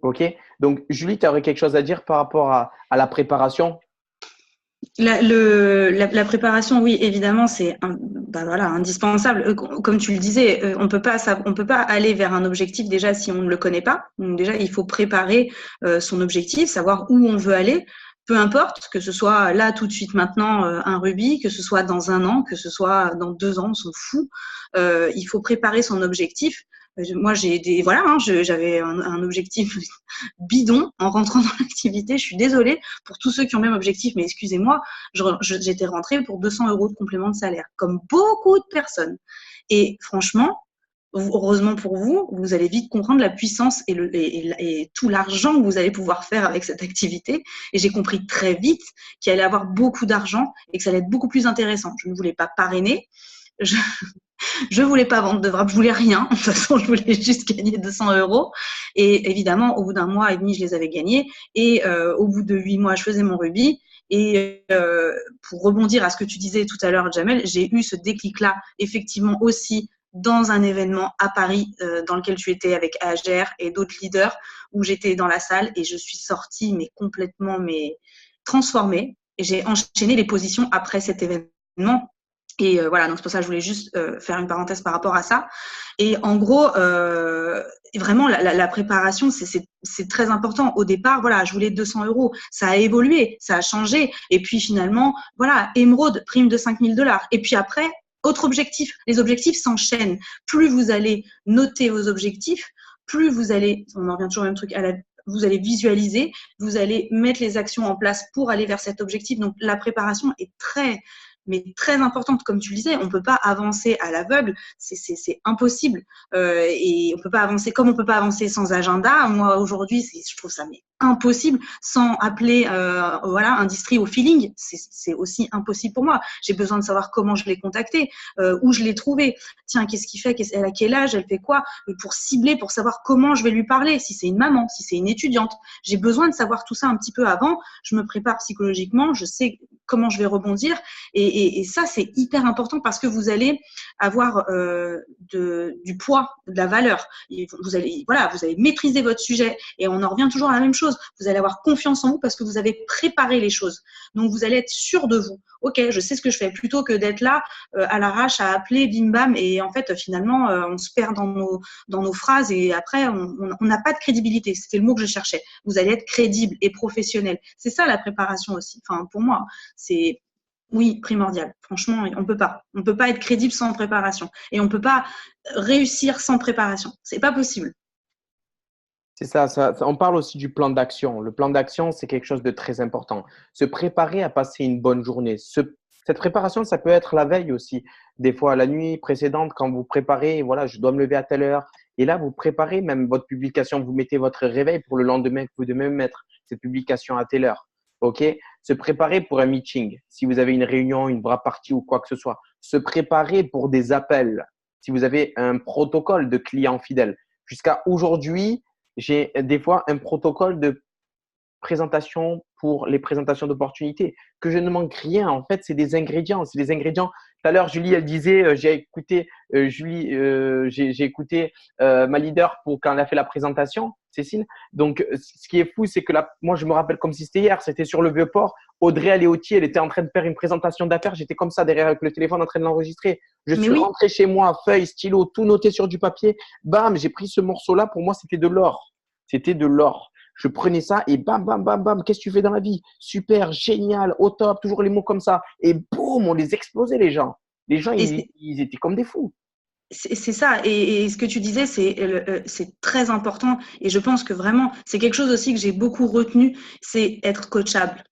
OK? Donc, Julie, tu aurais quelque chose à dire par rapport à la préparation? La préparation, oui, évidemment, c'est indispensable. Comme tu le disais, on peut pas aller vers un objectif déjà si on ne le connaît pas. Donc déjà, il faut préparer son objectif, savoir où on veut aller. Peu importe, que ce soit là tout de suite maintenant un rubis, que ce soit dans 1 an, que ce soit dans 2 ans, on s'en fout. Il faut préparer son objectif. Moi, j'avais un objectif bidon en rentrant dans l'activité. Je suis désolée pour tous ceux qui ont le même objectif, mais excusez-moi, j'étais rentrée pour 200 € de complément de salaire, comme beaucoup de personnes. Et franchement, heureusement pour vous, vous allez vite comprendre la puissance et tout l'argent que vous allez pouvoir faire avec cette activité. Et j'ai compris très vite qu'il allait avoir beaucoup d'argent et que ça allait être beaucoup plus intéressant. Je ne voulais pas parrainer. Je voulais pas vendre de wrap, je voulais rien. De toute façon, je voulais juste gagner 200 €. Et évidemment, au bout d'1 mois et demi, je les avais gagnés. Et au bout de 8 mois, je faisais mon rubis. Et pour rebondir à ce que tu disais tout à l'heure, Jamel, j'ai eu ce déclic-là, effectivement aussi dans un événement à Paris dans lequel tu étais avec AGR et d'autres leaders, où j'étais dans la salle et je suis sortie complètement transformée. Et j'ai enchaîné les positions après cet événement. Et voilà, donc c'est pour ça que je voulais juste faire une parenthèse par rapport à ça. Et en gros, vraiment, la préparation, c'est très important. Au départ, voilà, je voulais 200 €. Ça a évolué, ça a changé. Et puis finalement, voilà, émeraude, prime de 5 000 $. Et puis après, autre objectif. Les objectifs s'enchaînent. Plus vous allez noter vos objectifs, plus vous allez, on en revient toujours au même truc, vous allez visualiser, vous allez mettre les actions en place pour aller vers cet objectif. Donc, la préparation est très importante. Comme tu le disais, on ne peut pas avancer à l'aveugle, c'est impossible. Et on peut pas avancer comme on peut pas avancer sans agenda. Moi, aujourd'hui, je trouve ça impossible sans appeler un distri au feeling. C'est aussi impossible pour moi. J'ai besoin de savoir comment je l'ai contacté, où je l'ai trouvé. Tiens, qu'est-ce qu'il fait, elle a quel âge, elle fait quoi, pour cibler, pour savoir comment je vais lui parler, si c'est une maman, si c'est une étudiante. J'ai besoin de savoir tout ça un petit peu avant. Je me prépare psychologiquement, je sais comment je vais rebondir. Et ça, c'est hyper important parce que vous allez avoir du poids, de la valeur. Vous allez maîtriser votre sujet. Et on en revient toujours à la même chose. Vous allez avoir confiance en vous parce que vous avez préparé les choses. Donc, vous allez être sûr de vous. Ok, je sais ce que je fais, plutôt que d'être là à l'arrache à appeler bim bam et en fait finalement on se perd dans nos phrases et après on n'a pas de crédibilité. C'était le mot que je cherchais. Vous allez être crédible et professionnel. C'est ça la préparation aussi. Enfin pour moi c'est primordial. Franchement on peut pas être crédible sans préparation et on peut pas réussir sans préparation. C'est pas possible. C'est ça, on parle aussi du plan d'action. Le plan d'action, c'est quelque chose de très important. Se préparer à passer une bonne journée. Cette préparation, ça peut être la veille aussi. Des fois, la nuit précédente, quand vous préparez, voilà, je dois me lever à telle heure. Et là, vous préparez même votre publication. Vous mettez votre réveil pour le lendemain que vous devez mettre cette publication à telle heure. OK? Se préparer pour un meeting. Si vous avez une réunion, une wrap party ou quoi que ce soit. Se préparer pour des appels. Si vous avez un protocole de clients fidèles. Jusqu'à aujourd'hui, j'ai des fois un protocole de présentation pour les présentations d'opportunités, que je ne manque rien. En fait, c'est des ingrédients. C'est des ingrédients. Tout à l'heure, Julie, elle disait, j'ai écouté ma leader pour quand elle a fait la présentation, Cécile. Donc, ce qui est fou, c'est que moi, je me rappelle comme si c'était hier. C'était sur le Vieux-Port. Audrey Aléotti, elle était en train de faire une présentation d'affaires. J'étais comme ça derrière avec le téléphone en train de l'enregistrer. Je suis rentré chez moi, feuille, stylo, tout noté sur du papier. Bam, j'ai pris ce morceau-là. Pour moi, c'était de l'or. C'était de l'or. Je prenais ça et bam, bam, bam, bam. Qu'est-ce que tu fais dans la vie? Super, génial, au top, toujours les mots comme ça. Et boum, on les explosait, les gens. Les gens, ils étaient comme des fous. C'est ça. Et ce que tu disais, c'est très important. Et je pense que vraiment, c'est quelque chose aussi que j'ai beaucoup retenu, c'est être coachable.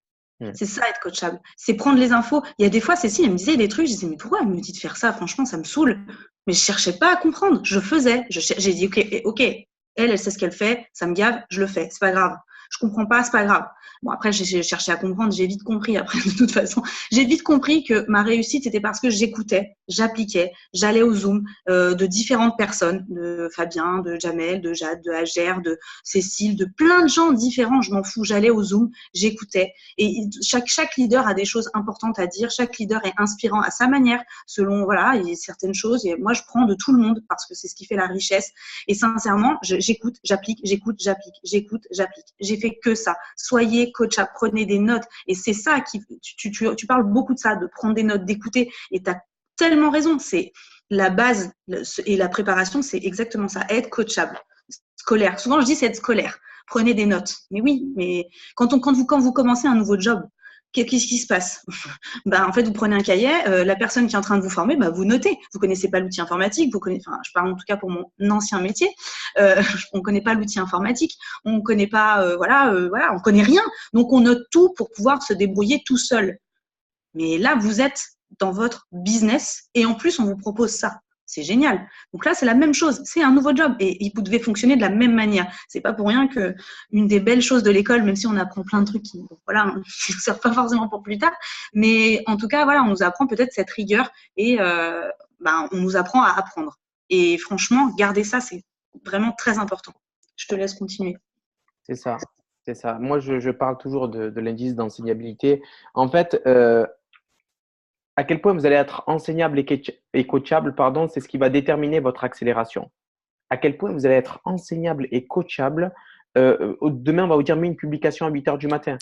C'est ça, être coachable. C'est prendre les infos. Il y a des fois, Cécile, elle me disait des trucs. Je disais, mais pourquoi elle me dit de faire ça? Franchement, ça me saoule. Mais je cherchais pas à comprendre. Je faisais. J'ai dit, ok. Elle sait ce qu'elle fait. Ça me gave. Je le fais. C'est pas grave. Je comprends pas. C'est pas grave. Bon, après, j'ai cherché à comprendre. J'ai vite compris. Après, de toute façon, j'ai vite compris que ma réussite, c'était parce que j'écoutais, j'appliquais, j'allais au Zoom de différentes personnes, de Fabien, de Jamel, de Jade, de Hager, de Cécile, de plein de gens différents. Je m'en fous. J'allais au Zoom, j'écoutais. Et chaque leader a des choses importantes à dire. Chaque leader est inspirant à sa manière, selon, il y a certaines choses. Et moi, je prends de tout le monde parce que c'est ce qui fait la richesse. Et sincèrement, j'écoute, j'applique, j'écoute, j'applique, j'écoute, j'applique. J'ai fait que ça. Soyez coachable, prenez des notes. Et c'est ça tu parles beaucoup de ça, de prendre des notes, d'écouter. Et tu as tellement raison. C'est la base et la préparation, c'est exactement ça. Être coachable, scolaire. Souvent, je dis c'est être scolaire. Prenez des notes. Mais oui, mais quand vous commencez un nouveau job, qu'est-ce qui se passe? En fait, vous prenez un cahier, la personne qui est en train de vous former, vous notez. Vous connaissez pas l'outil informatique, je parle en tout cas pour mon ancien métier, on connaît pas l'outil informatique, on connaît pas, on connaît rien. Donc, on note tout pour pouvoir se débrouiller tout seul. Mais là, vous êtes dans votre business et en plus, on vous propose ça. C'est génial. Donc là, c'est la même chose. C'est un nouveau job et vous devez fonctionner de la même manière. C'est pas pour rien que une des belles choses de l'école, même si on apprend plein de trucs qui ne servent pas forcément pour plus tard, mais en tout cas, on nous apprend peut-être cette rigueur et on nous apprend à apprendre. Et franchement, garder ça, c'est vraiment très important. Je te laisse continuer. C'est ça, c'est ça. Moi, je parle toujours de l'indice d'enseignabilité. En fait, à quel point vous allez être enseignable et coachable, c'est ce qui va déterminer votre accélération. À quel point vous allez être enseignable et coachable. Demain, on va vous dire, mets une publication à 8 heures du matin.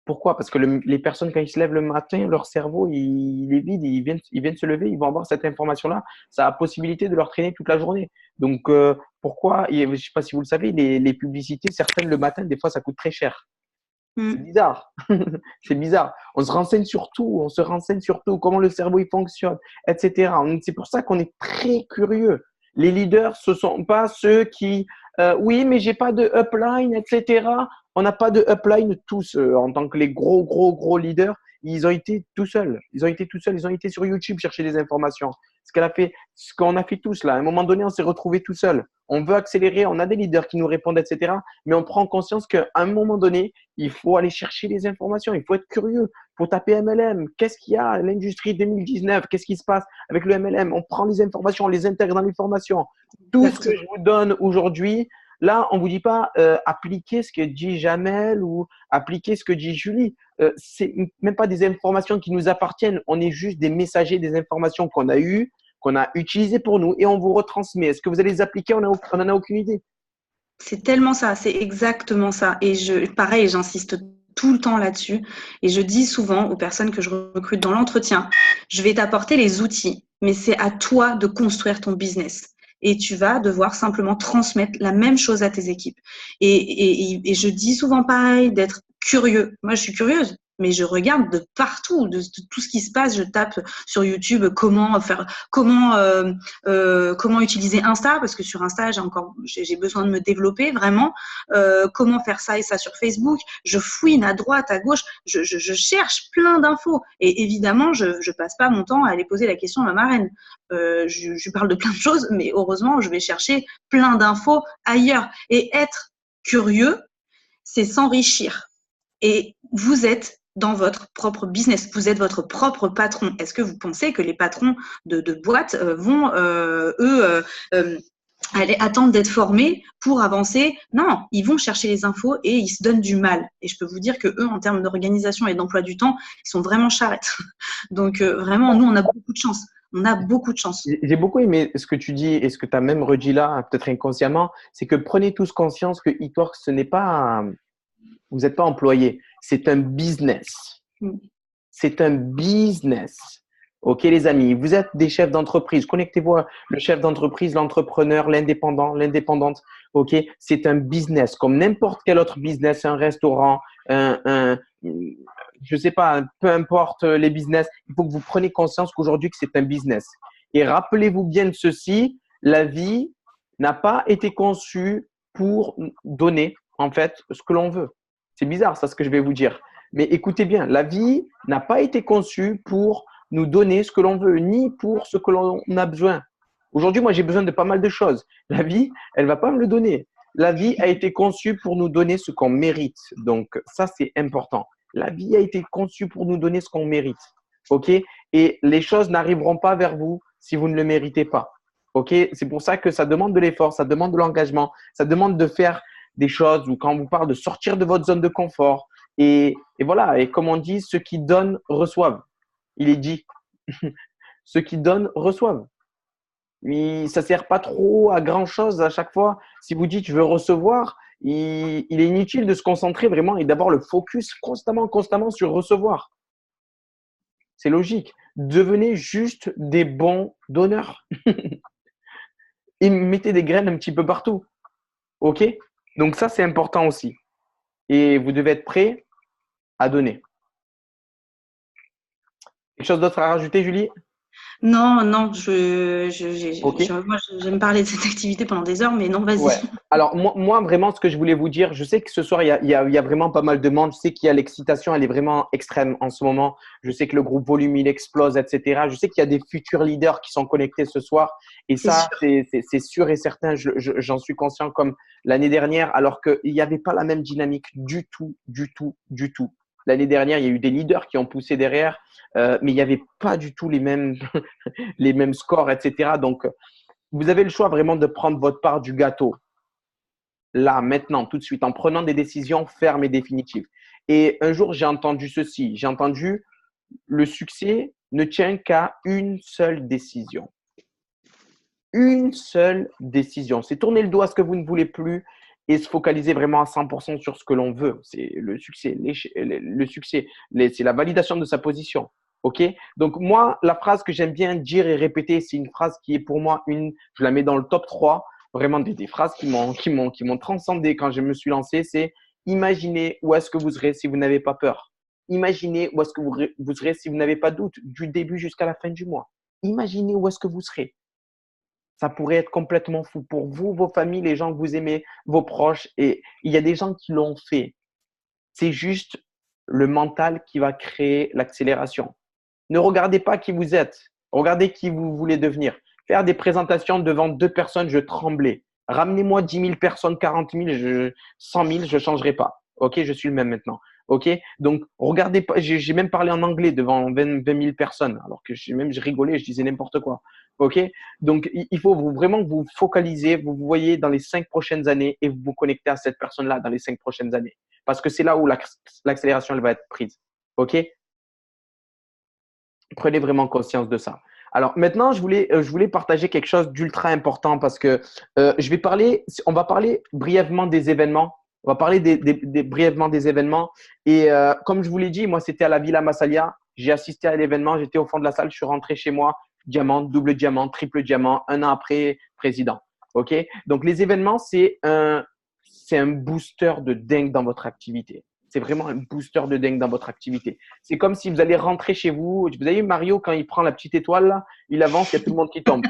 Pourquoi? Parce que les personnes, quand ils se lèvent le matin, leur cerveau, il est vide, ils viennent se lever, ils vont avoir cette information-là. Ça a la possibilité de leur traîner toute la journée. Donc, pourquoi? Je ne sais pas si vous le savez, les publicités, certaines le matin, des fois, ça coûte très cher. C'est bizarre. C'est bizarre. On se renseigne sur tout. Comment le cerveau il fonctionne, etc. C'est pour ça qu'on est très curieux. Les leaders, ce ne sont pas ceux qui Oui, mais j'ai pas de upline, etc. On n'a pas de upline tous en tant que les gros leaders. Ils ont été tout seuls. Ils ont été tout seuls. Ils ont été sur YouTube chercher des informations. Ce qu'on a fait tous là. À un moment donné, on s'est retrouvés tout seuls. On veut accélérer. On a des leaders qui nous répondent, etc. Mais on prend conscience qu'à un moment donné, il faut aller chercher les informations. Il faut être curieux. Il faut taper MLM. Qu'est-ce qu'il y a à l'industrie 2019? Qu'est-ce qui se passe avec le MLM? On prend les informations, on les intègre dans les formations. Tout ce que je Exactement. vous donne aujourd'hui, là, on ne vous dit pas appliquer ce que dit Jamel ou appliquer ce que dit Julie. C'est même pas des informations qui nous appartiennent. On est juste des messagers des informations qu'on a eues, qu'on a utilisées pour nous et on vous retransmet. Est-ce que vous allez les appliquer? On n'en a aucune idée. C'est tellement ça, c'est exactement ça. Et pareil, j'insiste tout le temps là-dessus. Et je dis souvent aux personnes que je recrute dans l'entretien, je vais t'apporter les outils, mais c'est à toi de construire ton business. Et tu vas devoir simplement transmettre la même chose à tes équipes. Et je dis souvent pareil, d'être curieux. Moi, je suis curieuse, mais je regarde de partout, de tout ce qui se passe. Je tape sur YouTube comment utiliser Insta, parce que sur Insta, j'ai besoin de me développer vraiment. Comment faire ça et ça sur Facebook. Je fouine à droite, à gauche. Je cherche plein d'infos. Et évidemment, je passe pas mon temps à aller poser la question à ma marraine. Je parle de plein de choses, mais heureusement, je vais chercher plein d'infos ailleurs. Et être curieux, c'est s'enrichir. Et vous êtes dans votre propre business, vous êtes votre propre patron. Est-ce que vous pensez que les patrons de boîtes vont, aller attendre d'être formés pour avancer? Non, ils vont chercher les infos et ils se donnent du mal. Et je peux vous dire que eux, en termes d'organisation et d'emploi du temps, ils sont vraiment charrettes. Donc vraiment, nous, on a beaucoup de chance. On a beaucoup de chance. J'ai beaucoup aimé ce que tu dis et ce que tu as même redit là, peut-être inconsciemment, c'est que prenez tous conscience que eTwork, ce n'est pas, vous n'êtes pas employé, c'est un business. C'est un business. OK, les amis, vous êtes des chefs d'entreprise. Connectez-vous à le chef d'entreprise, l'entrepreneur, l'indépendant, l'indépendante. OK, c'est un business comme n'importe quel autre business, un restaurant, je sais pas, peu importe les business. Il faut que vous preniez conscience qu'aujourd'hui, que c'est un business. Et rappelez-vous bien de ceci, la vie n'a pas été conçue pour donner, en fait, ce que l'on veut. C'est bizarre, ça, ce que je vais vous dire. Mais écoutez bien, la vie n'a pas été conçue pour nous donner ce que l'on veut, ni pour ce que l'on a besoin. Aujourd'hui, moi, j'ai besoin de pas mal de choses. La vie, elle va pas me le donner. La vie a été conçue pour nous donner ce qu'on mérite. Donc, ça, c'est important. La vie a été conçue pour nous donner ce qu'on mérite. OK? Et les choses n'arriveront pas vers vous si vous ne le méritez pas. OK? C'est pour ça que ça demande de l'effort, ça demande de l'engagement, ça demande de faire des choses ou quand on vous parle de sortir de votre zone de confort. Et voilà. Et comme on dit, ceux qui donnent reçoivent. Il est dit. Ceux qui donnent reçoivent. Mais ça ne sert pas trop à grand chose à chaque fois. Si vous dites je veux recevoir, il est inutile de se concentrer vraiment et d'avoir le focus constamment sur recevoir. C'est logique. Devenez juste des bons donneurs et mettez des graines un petit peu partout. OK? Donc ça, c'est important aussi. Et vous devez être prêt à donner. Quelque chose d'autre à rajouter, Julie? Non, non, OK. moi, j'aime parler de cette activité pendant des heures, mais non, vas-y. Ouais. Alors, moi, vraiment, ce que je voulais vous dire, je sais que ce soir, il y a vraiment pas mal de monde. Je sais qu'il y a l'excitation, elle est vraiment extrême en ce moment. Je sais que le groupe Volume, il explose, etc. Je sais qu'il y a des futurs leaders qui sont connectés ce soir. Et C'est ça, sûr. c'est sûr et certain. J'en suis conscient comme l'année dernière, alors qu'il n'y avait pas la même dynamique du tout, du tout, du tout. L'année dernière, il y a eu des leaders qui ont poussé derrière, mais il n'y avait pas du tout les mêmes, les mêmes scores, etc. Donc, vous avez le choix vraiment de prendre votre part du gâteau. Là, maintenant, tout de suite, en prenant des décisions fermes et définitives. Et un jour, j'ai entendu ceci. J'ai entendu le succès ne tient qu'à une seule décision. Une seule décision. C'est tourner le doigt à ce que vous ne voulez plus et se focaliser vraiment à 100% sur ce que l'on veut. C'est le succès. Le succès, c'est la validation de sa position. OK? Donc, moi, la phrase que j'aime bien dire et répéter, c'est une phrase qui est pour moi je la mets dans le top 3, vraiment des phrases qui m'ont transcendé quand je me suis lancé, c'est imaginez où est-ce que vous serez si vous n'avez pas peur. Imaginez où est-ce que vous serez si vous n'avez pas de doute du début jusqu'à la fin du mois. Imaginez où est-ce que vous serez. Ça pourrait être complètement fou pour vous, vos familles, les gens que vous aimez, vos proches. Et il y a des gens qui l'ont fait. C'est juste le mental qui va créer l'accélération. Ne regardez pas qui vous êtes. Regardez qui vous voulez devenir. Faire des présentations devant 2 personnes, je tremblais. Ramenez-moi 10 000 personnes, 40 000, 100 000, je ne changerai pas. OK, je suis le même maintenant. OK, donc regardez pas. J'ai même parlé en anglais devant 20 000 personnes, alors que je rigolais, je disais n'importe quoi. OK, donc il faut vraiment que vous focalisez, vous vous voyez dans les 5 prochaines années et vous vous connectez à cette personne-là dans les 5 prochaines années. Parce que c'est là où l'accélération elle va être prise. OK, prenez vraiment conscience de ça. Alors maintenant, je voulais partager quelque chose d'ultra important parce que on va parler brièvement des événements. On va parler brièvement des événements. Et comme je vous l'ai dit, moi, c'était à la Villa Massalia. J'ai assisté à l'événement, j'étais au fond de la salle, je suis rentré chez moi, diamant, double diamant, triple diamant, un an après, président. OK? Donc, les événements, c'est un booster de dingue dans votre activité. C'est vraiment un booster de dingue dans votre activité. C'est comme si vous allez rentrer chez vous. Vous avez vu Mario, quand il prend la petite étoile, là, il avance, il y a tout le monde qui tombe.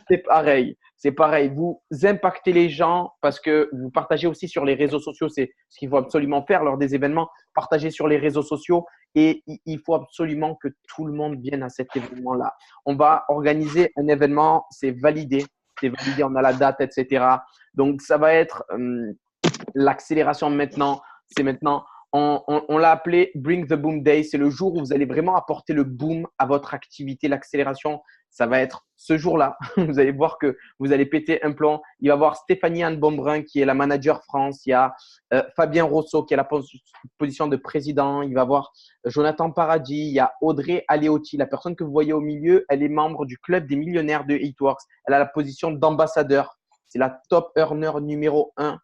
C'est pareil. C'est pareil. Vous impactez les gens parce que vous partagez aussi sur les réseaux sociaux. C'est ce qu'il faut absolument faire lors des événements. Partager sur les réseaux sociaux et il faut absolument que tout le monde vienne à cet événement-là. On va organiser un événement. C'est validé. C'est validé. On a la date, etc. Donc, ça va être l'accélération maintenant. C'est maintenant. On l'a appelé Bring the Boom Day. C'est le jour où vous allez vraiment apporter le boom à votre activité, l'accélération. Ça va être ce jour-là. Vous allez voir que vous allez péter un plomb. Il va y avoir Stéphanie Anne Bombrun qui est la manager France. Il y a Fabien Rousseau qui est la position de président. Il va y avoir Jonathan Paradis. Il y a Audrey Aleotti, la personne que vous voyez au milieu. Elle est membre du club des millionnaires de Hitworks. Elle a la position d'ambassadeur. C'est la top earner numéro 1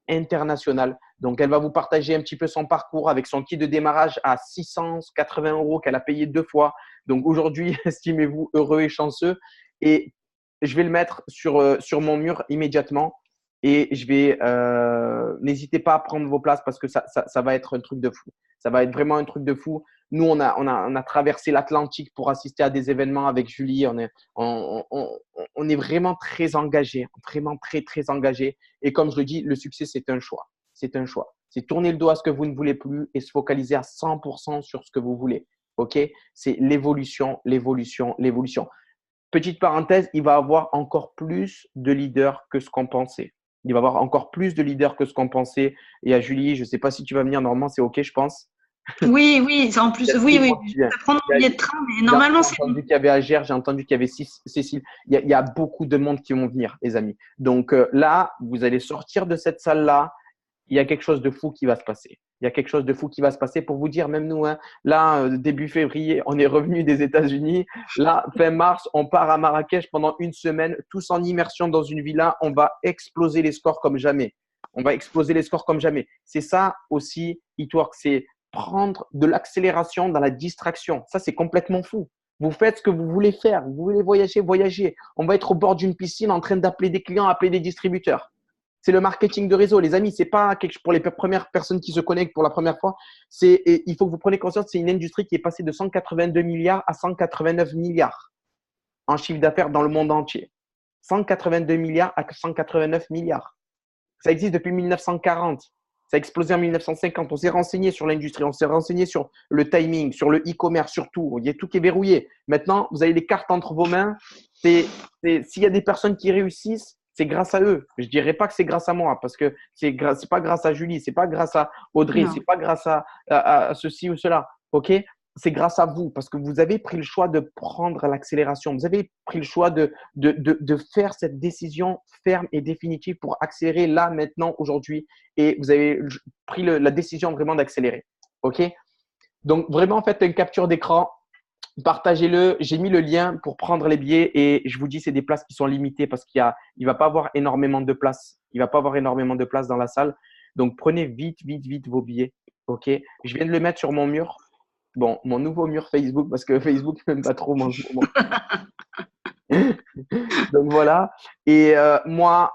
international. Donc, elle va vous partager un petit peu son parcours avec son kit de démarrage à 680 € qu'elle a payé 2 fois. Donc, aujourd'hui, estimez-vous heureux et chanceux. Et je vais le mettre sur mon mur immédiatement. Et n'hésitez pas à prendre vos places parce que ça va être un truc de fou. Ça va être vraiment un truc de fou. Nous, on a traversé l'Atlantique pour assister à des événements avec Julie. On est vraiment très engagés, vraiment très, très engagés. Et comme je le dis, le succès, c'est un choix. C'est un choix. C'est tourner le dos à ce que vous ne voulez plus et se focaliser à 100% sur ce que vous voulez. OK? C'est l'évolution, l'évolution, l'évolution. Petite parenthèse, il va y avoir encore plus de leaders que ce qu'on pensait. Il va y avoir encore plus de leaders que ce qu'on pensait. Et à Julie, je ne sais pas si tu vas venir. Normalement, c'est OK, je pense. Oui, oui, en plus, oui, oui. Je vais prendre mon billet de train, mais normalement, c'est J'ai entendu qu'il y avait Agère, j'ai entendu qu'il y avait Cécile. Il y a beaucoup de monde qui vont venir, les amis. Donc là, vous allez sortir de cette salle-là. Il y a quelque chose de fou qui va se passer. Il y a quelque chose de fou qui va se passer pour vous dire, même nous, hein, là, début février, on est revenu des États-Unis. Là, fin mars, on part à Marrakech pendant une semaine, tous en immersion dans une villa. On va exploser les scores comme jamais. On va exploser les scores comme jamais. C'est ça aussi, Hitwork, c'est prendre de l'accélération dans la distraction. Ça, c'est complètement fou. Vous faites ce que vous voulez faire. Vous voulez voyager, voyager. On va être au bord d'une piscine en train d'appeler des clients, appeler des distributeurs. C'est le marketing de réseau, les amis. C'est pas quelque chose pour les premières personnes qui se connectent pour la première fois. Il faut que vous preniez conscience, c'est une industrie qui est passée de 182 milliards à 189 milliards en chiffre d'affaires dans le monde entier. 182 milliards à 189 milliards. Ça existe depuis 1940. Ça a explosé en 1950. On s'est renseigné sur l'industrie, on s'est renseigné sur le timing, sur le e-commerce, sur tout. Il y a tout qui est verrouillé. Maintenant, vous avez les cartes entre vos mains. S'il y a des personnes qui réussissent, c'est grâce à eux. Je ne dirais pas que c'est grâce à moi parce que ce n'est pas grâce à Julie, ce n'est pas grâce à Audrey, ce n'est pas grâce à ceci ou cela. OK? C'est grâce à vous parce que vous avez pris le choix de prendre l'accélération. Vous avez pris le choix de faire cette décision ferme et définitive pour accélérer là, maintenant, aujourd'hui. Et vous avez pris la décision vraiment d'accélérer. OK? Donc, vraiment, faites une capture d'écran. Partagez-le. J'ai mis le lien pour prendre les billets et je vous dis, c'est des places qui sont limitées parce il va pas avoir énormément de places. Il va pas avoir énormément de places dans la salle. Donc, prenez vite, vite, vite vos billets. OK? Je viens de le mettre sur mon mur. Bon, mon nouveau mur Facebook parce que Facebook n'aime pas trop mon moment. Donc, voilà. Et moi,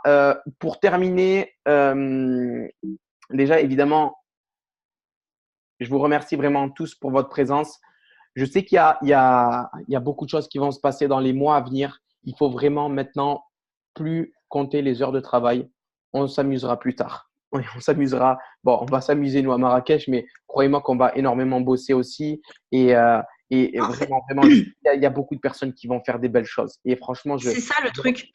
pour terminer, déjà, évidemment, je vous remercie vraiment tous pour votre présence. Je sais qu'il y a beaucoup de choses qui vont se passer dans les mois à venir. il faut vraiment maintenant plus compter les heures de travail. On s'amusera plus tard. Oui, on s'amusera. Bon, on va s'amuser, nous, à Marrakech, mais croyez-moi qu'on va énormément bosser aussi. Et, euh, et En fait, vraiment, vraiment, il y a beaucoup de personnes qui vont faire des belles choses. Et franchement, c'est ça le truc.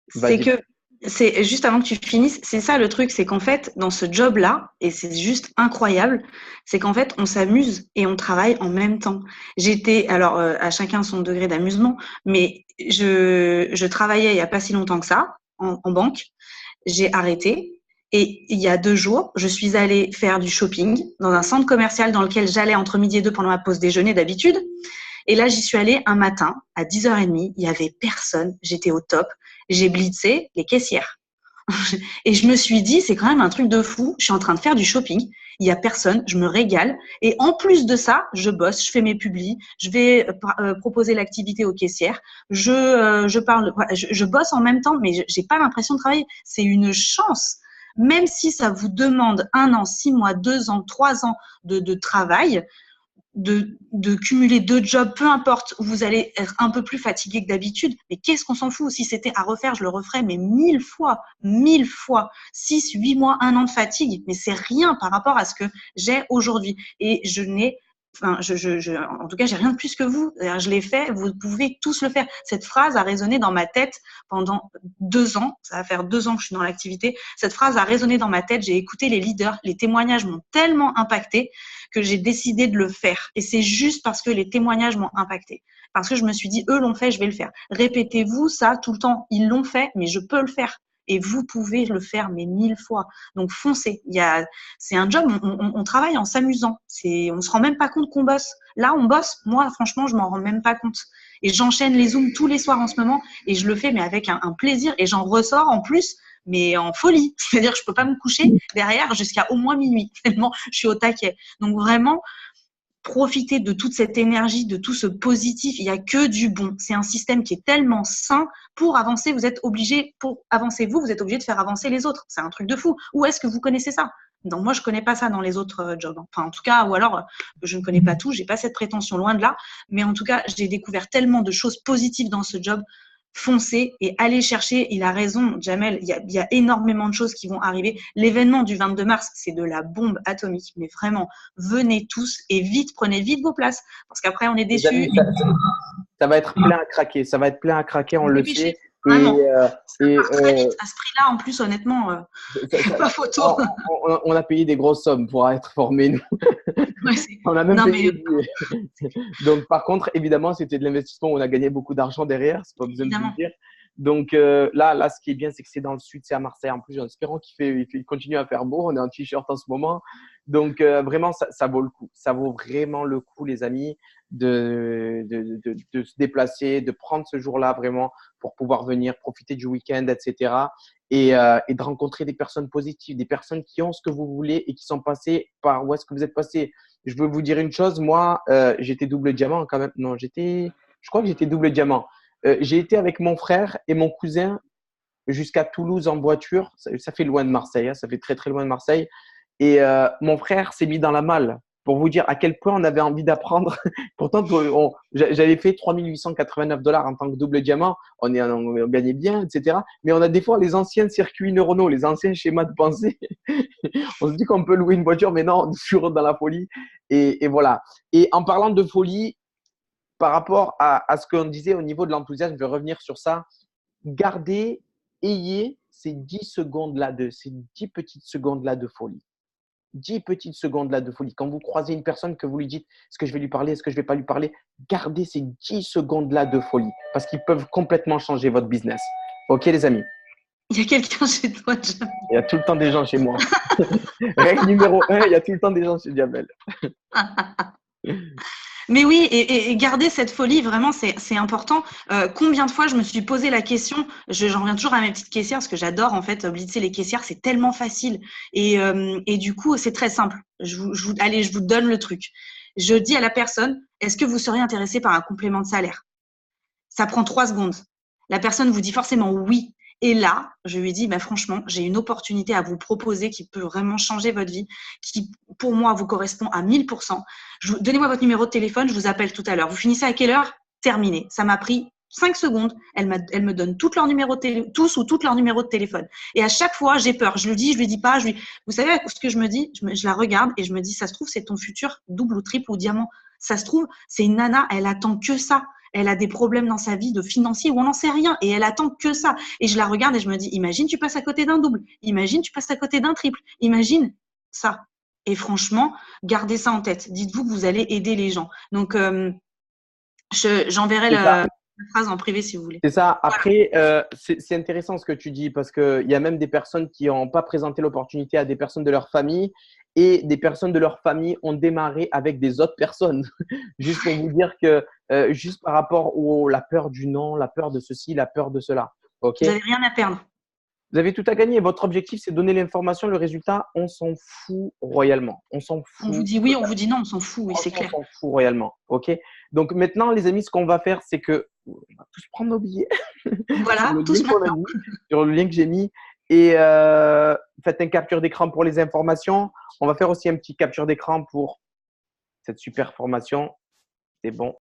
C'est vas-y. que, c'est juste avant que tu finisses, c'est ça le truc, c'est qu'en fait, dans ce job-là, et c'est juste incroyable, c'est qu'en fait, on s'amuse et on travaille en même temps. Alors, à chacun son degré d'amusement, mais je travaillais il y a pas si longtemps que ça, en banque. J'ai arrêté. Et il y a 2 jours, je suis allée faire du shopping dans un centre commercial dans lequel j'allais entre midi et 2 pendant ma pause déjeuner d'habitude. Et là, j'y suis allée un matin à 10h30. Il y avait personne. J'étais au top. J'ai blitzé les caissières. Et je me suis dit, c'est quand même un truc de fou. Je suis en train de faire du shopping. Il y a personne. Je me régale. Et en plus de ça, je bosse. Je fais mes publis. Je vais proposer l'activité aux caissières. Je parle. Je bosse en même temps, mais j'ai pas l'impression de travailler. C'est une chance. Même si ça vous demande 1 an, 6 mois, 2 ans, 3 ans de travail, de cumuler 2 jobs, peu importe, où vous allez être un peu plus fatigué que d'habitude, mais qu'est-ce qu'on s'en fout? Si c'était à refaire, je le referais, mais 1000 fois, 6, 8 mois, 1 an de fatigue, mais c'est rien par rapport à ce que j'ai aujourd'hui. Et en tout cas, j'ai rien de plus que vous. Je l'ai fait, vous pouvez tous le faire. Cette phrase a résonné dans ma tête pendant 2 ans. Ça va faire 2 ans que je suis dans l'activité. Cette phrase a résonné dans ma tête. J'ai écouté les leaders. Les témoignages m'ont tellement impacté que j'ai décidé de le faire. Et c'est juste parce que les témoignages m'ont impacté. Parce que je me suis dit, eux l'ont fait, je vais le faire. Répétez-vous ça tout le temps. Ils l'ont fait, mais je peux le faire. Et vous pouvez le faire, mais 1000 fois. Donc, foncez. C'est un job, on travaille en s'amusant. On se rend même pas compte qu'on bosse. Là, on bosse. Moi, franchement, je m'en rends même pas compte. Et j'enchaîne les Zooms tous les soirs en ce moment. Et je le fais, mais avec un plaisir. Et j'en ressors en plus, mais en folie. C'est-à-dire que je peux pas me coucher derrière jusqu'à au moins minuit. Tellement je suis au taquet. Donc, vraiment, profitez de toute cette énergie, de tout ce positif. Il n'y a que du bon. C'est un système qui est tellement sain. Pour avancer, pour avancer vous êtes obligé de faire avancer les autres. C'est un truc de fou. Où est-ce que vous connaissez ça? Donc moi, je connais pas ça dans les autres jobs. Enfin, en tout cas, ou alors, je ne connais pas tout. J'ai pas cette prétention, loin de là. Mais en tout cas, j'ai découvert tellement de choses positives dans ce job. Foncez et allez chercher. Il a raison, Jamel. Il y a énormément de choses qui vont arriver. L'événement du 22 mars, c'est de la bombe atomique. Mais vraiment, venez tous et vite, prenez vite vos places. Parce qu'après, on est Les amis, déçus. ça va être plein à craquer. Ça va être plein à craquer, on le sait. Vraiment. Et, Ça part très vite. À ce prix-là, en plus, honnêtement, pas photo. on a payé des grosses sommes pour être formés, nous. Ouais, On a même payé des billets. Donc, par contre, évidemment, c'était de l'investissement où on a gagné beaucoup d'argent derrière. C'est pas besoin de vous le dire. Donc là, ce qui est bien, c'est que c'est dans le sud, c'est à Marseille. En plus, en espérant qu'il continue à faire beau. On est en t-shirt en ce moment. Donc, vraiment, ça vaut le coup. Ça vaut vraiment le coup, les amis, de se déplacer, de prendre ce jour-là vraiment pour pouvoir venir profiter du week-end, etc. Et de rencontrer des personnes positives, des personnes qui ont ce que vous voulez et qui sont passées par où est-ce que vous êtes passé. Je veux vous dire une chose. Moi, j'étais double diamant quand même. Non, je crois que j'étais double diamant. J'ai été avec mon frère et mon cousin jusqu'à Toulouse en voiture. Ça fait loin de Marseille, hein, ça fait très très loin de Marseille. Et mon frère s'est mis dans la malle pour vous dire à quel point on avait envie d'apprendre. Pourtant, j'avais fait 3 889 $ en tant que double diamant. On gagnait bien, etc. Mais on a des fois les anciens circuits neuronaux, les anciens schémas de pensée. On se dit qu'on peut louer une voiture, mais non, on est toujours dans la folie. Et voilà. Et en parlant de folie, par rapport à ce qu'on disait au niveau de l'enthousiasme, je vais revenir sur ça. Ayez ces 10 secondes-là, ces 10 petites secondes-là de folie. 10 petites secondes-là de folie. Quand vous croisez une personne que vous lui dites, est-ce que je vais lui parler, est-ce que je ne vais pas lui parler, gardez ces 10 secondes-là de folie parce qu'ils peuvent complètement changer votre business. Ok, les amis? Il y a quelqu'un chez toi, Jamel. Il y a tout le temps des gens chez moi. Règle numéro 1, il y a tout le temps des gens chez Jamel. Mais oui, et garder cette folie, vraiment, c'est important. Combien de fois je me suis posé la question, j'en reviens toujours à mes petites caissières, parce que j'adore en fait blitzer les caissières, c'est tellement facile. Et du coup, c'est très simple. Allez, je vous donne le truc. Je dis à la personne, est-ce que vous seriez intéressé par un complément de salaire? Ça prend 3 secondes. La personne vous dit forcément oui. Et là, je lui dis, franchement, j'ai une opportunité à vous proposer qui peut vraiment changer votre vie, qui, pour moi, vous correspond à 1000%. Donnez-moi votre numéro de téléphone, je vous appelle tout à l'heure. Vous finissez à quelle heure? Terminé. Ça m'a pris 5 secondes, elle me donne tous ou toutes leurs numéros de téléphone. Et à chaque fois, j'ai peur. Je lui dis pas. Vous savez ce que je me dis? Je la regarde et je me dis, ça se trouve, c'est ton futur double ou triple ou diamant. Ça se trouve, c'est une nana, elle attend que ça. Elle a des problèmes dans sa vie de financier ou on n'en sait rien et elle attend que ça. Et je la regarde et je me dis, imagine, tu passes à côté d'un double. Imagine, tu passes à côté d'un triple. Imagine ça. Et franchement, gardez ça en tête. Dites-vous que vous allez aider les gens. Donc, j'enverrai la phrase en privé si vous voulez. C'est ça. Après, c'est intéressant ce que tu dis parce qu'il y a même des personnes qui n'ont pas présenté l'opportunité à des personnes de leur famille et des personnes de leur famille ont démarré avec des autres personnes. Juste pour vous dire que juste par rapport à la peur du non, la peur de ceci, la peur de cela. OK? Vous n'avez rien à perdre. Vous avez tout à gagner. Votre objectif, c'est de donner l'information. Le résultat, on s'en fout royalement. On s'en fout. On vous dit oui, on vous dit non, on s'en fout. Oui, c'est clair. On s'en fout royalement. OK? Donc maintenant, les amis, ce qu'on va faire, c'est que on va tous prendre nos billets. Voilà, tous maintenant. Sur le lien que j'ai mis. Et faites une capture d'écran pour les informations. On va faire aussi un petit capture d'écran pour cette super formation. C'est bon.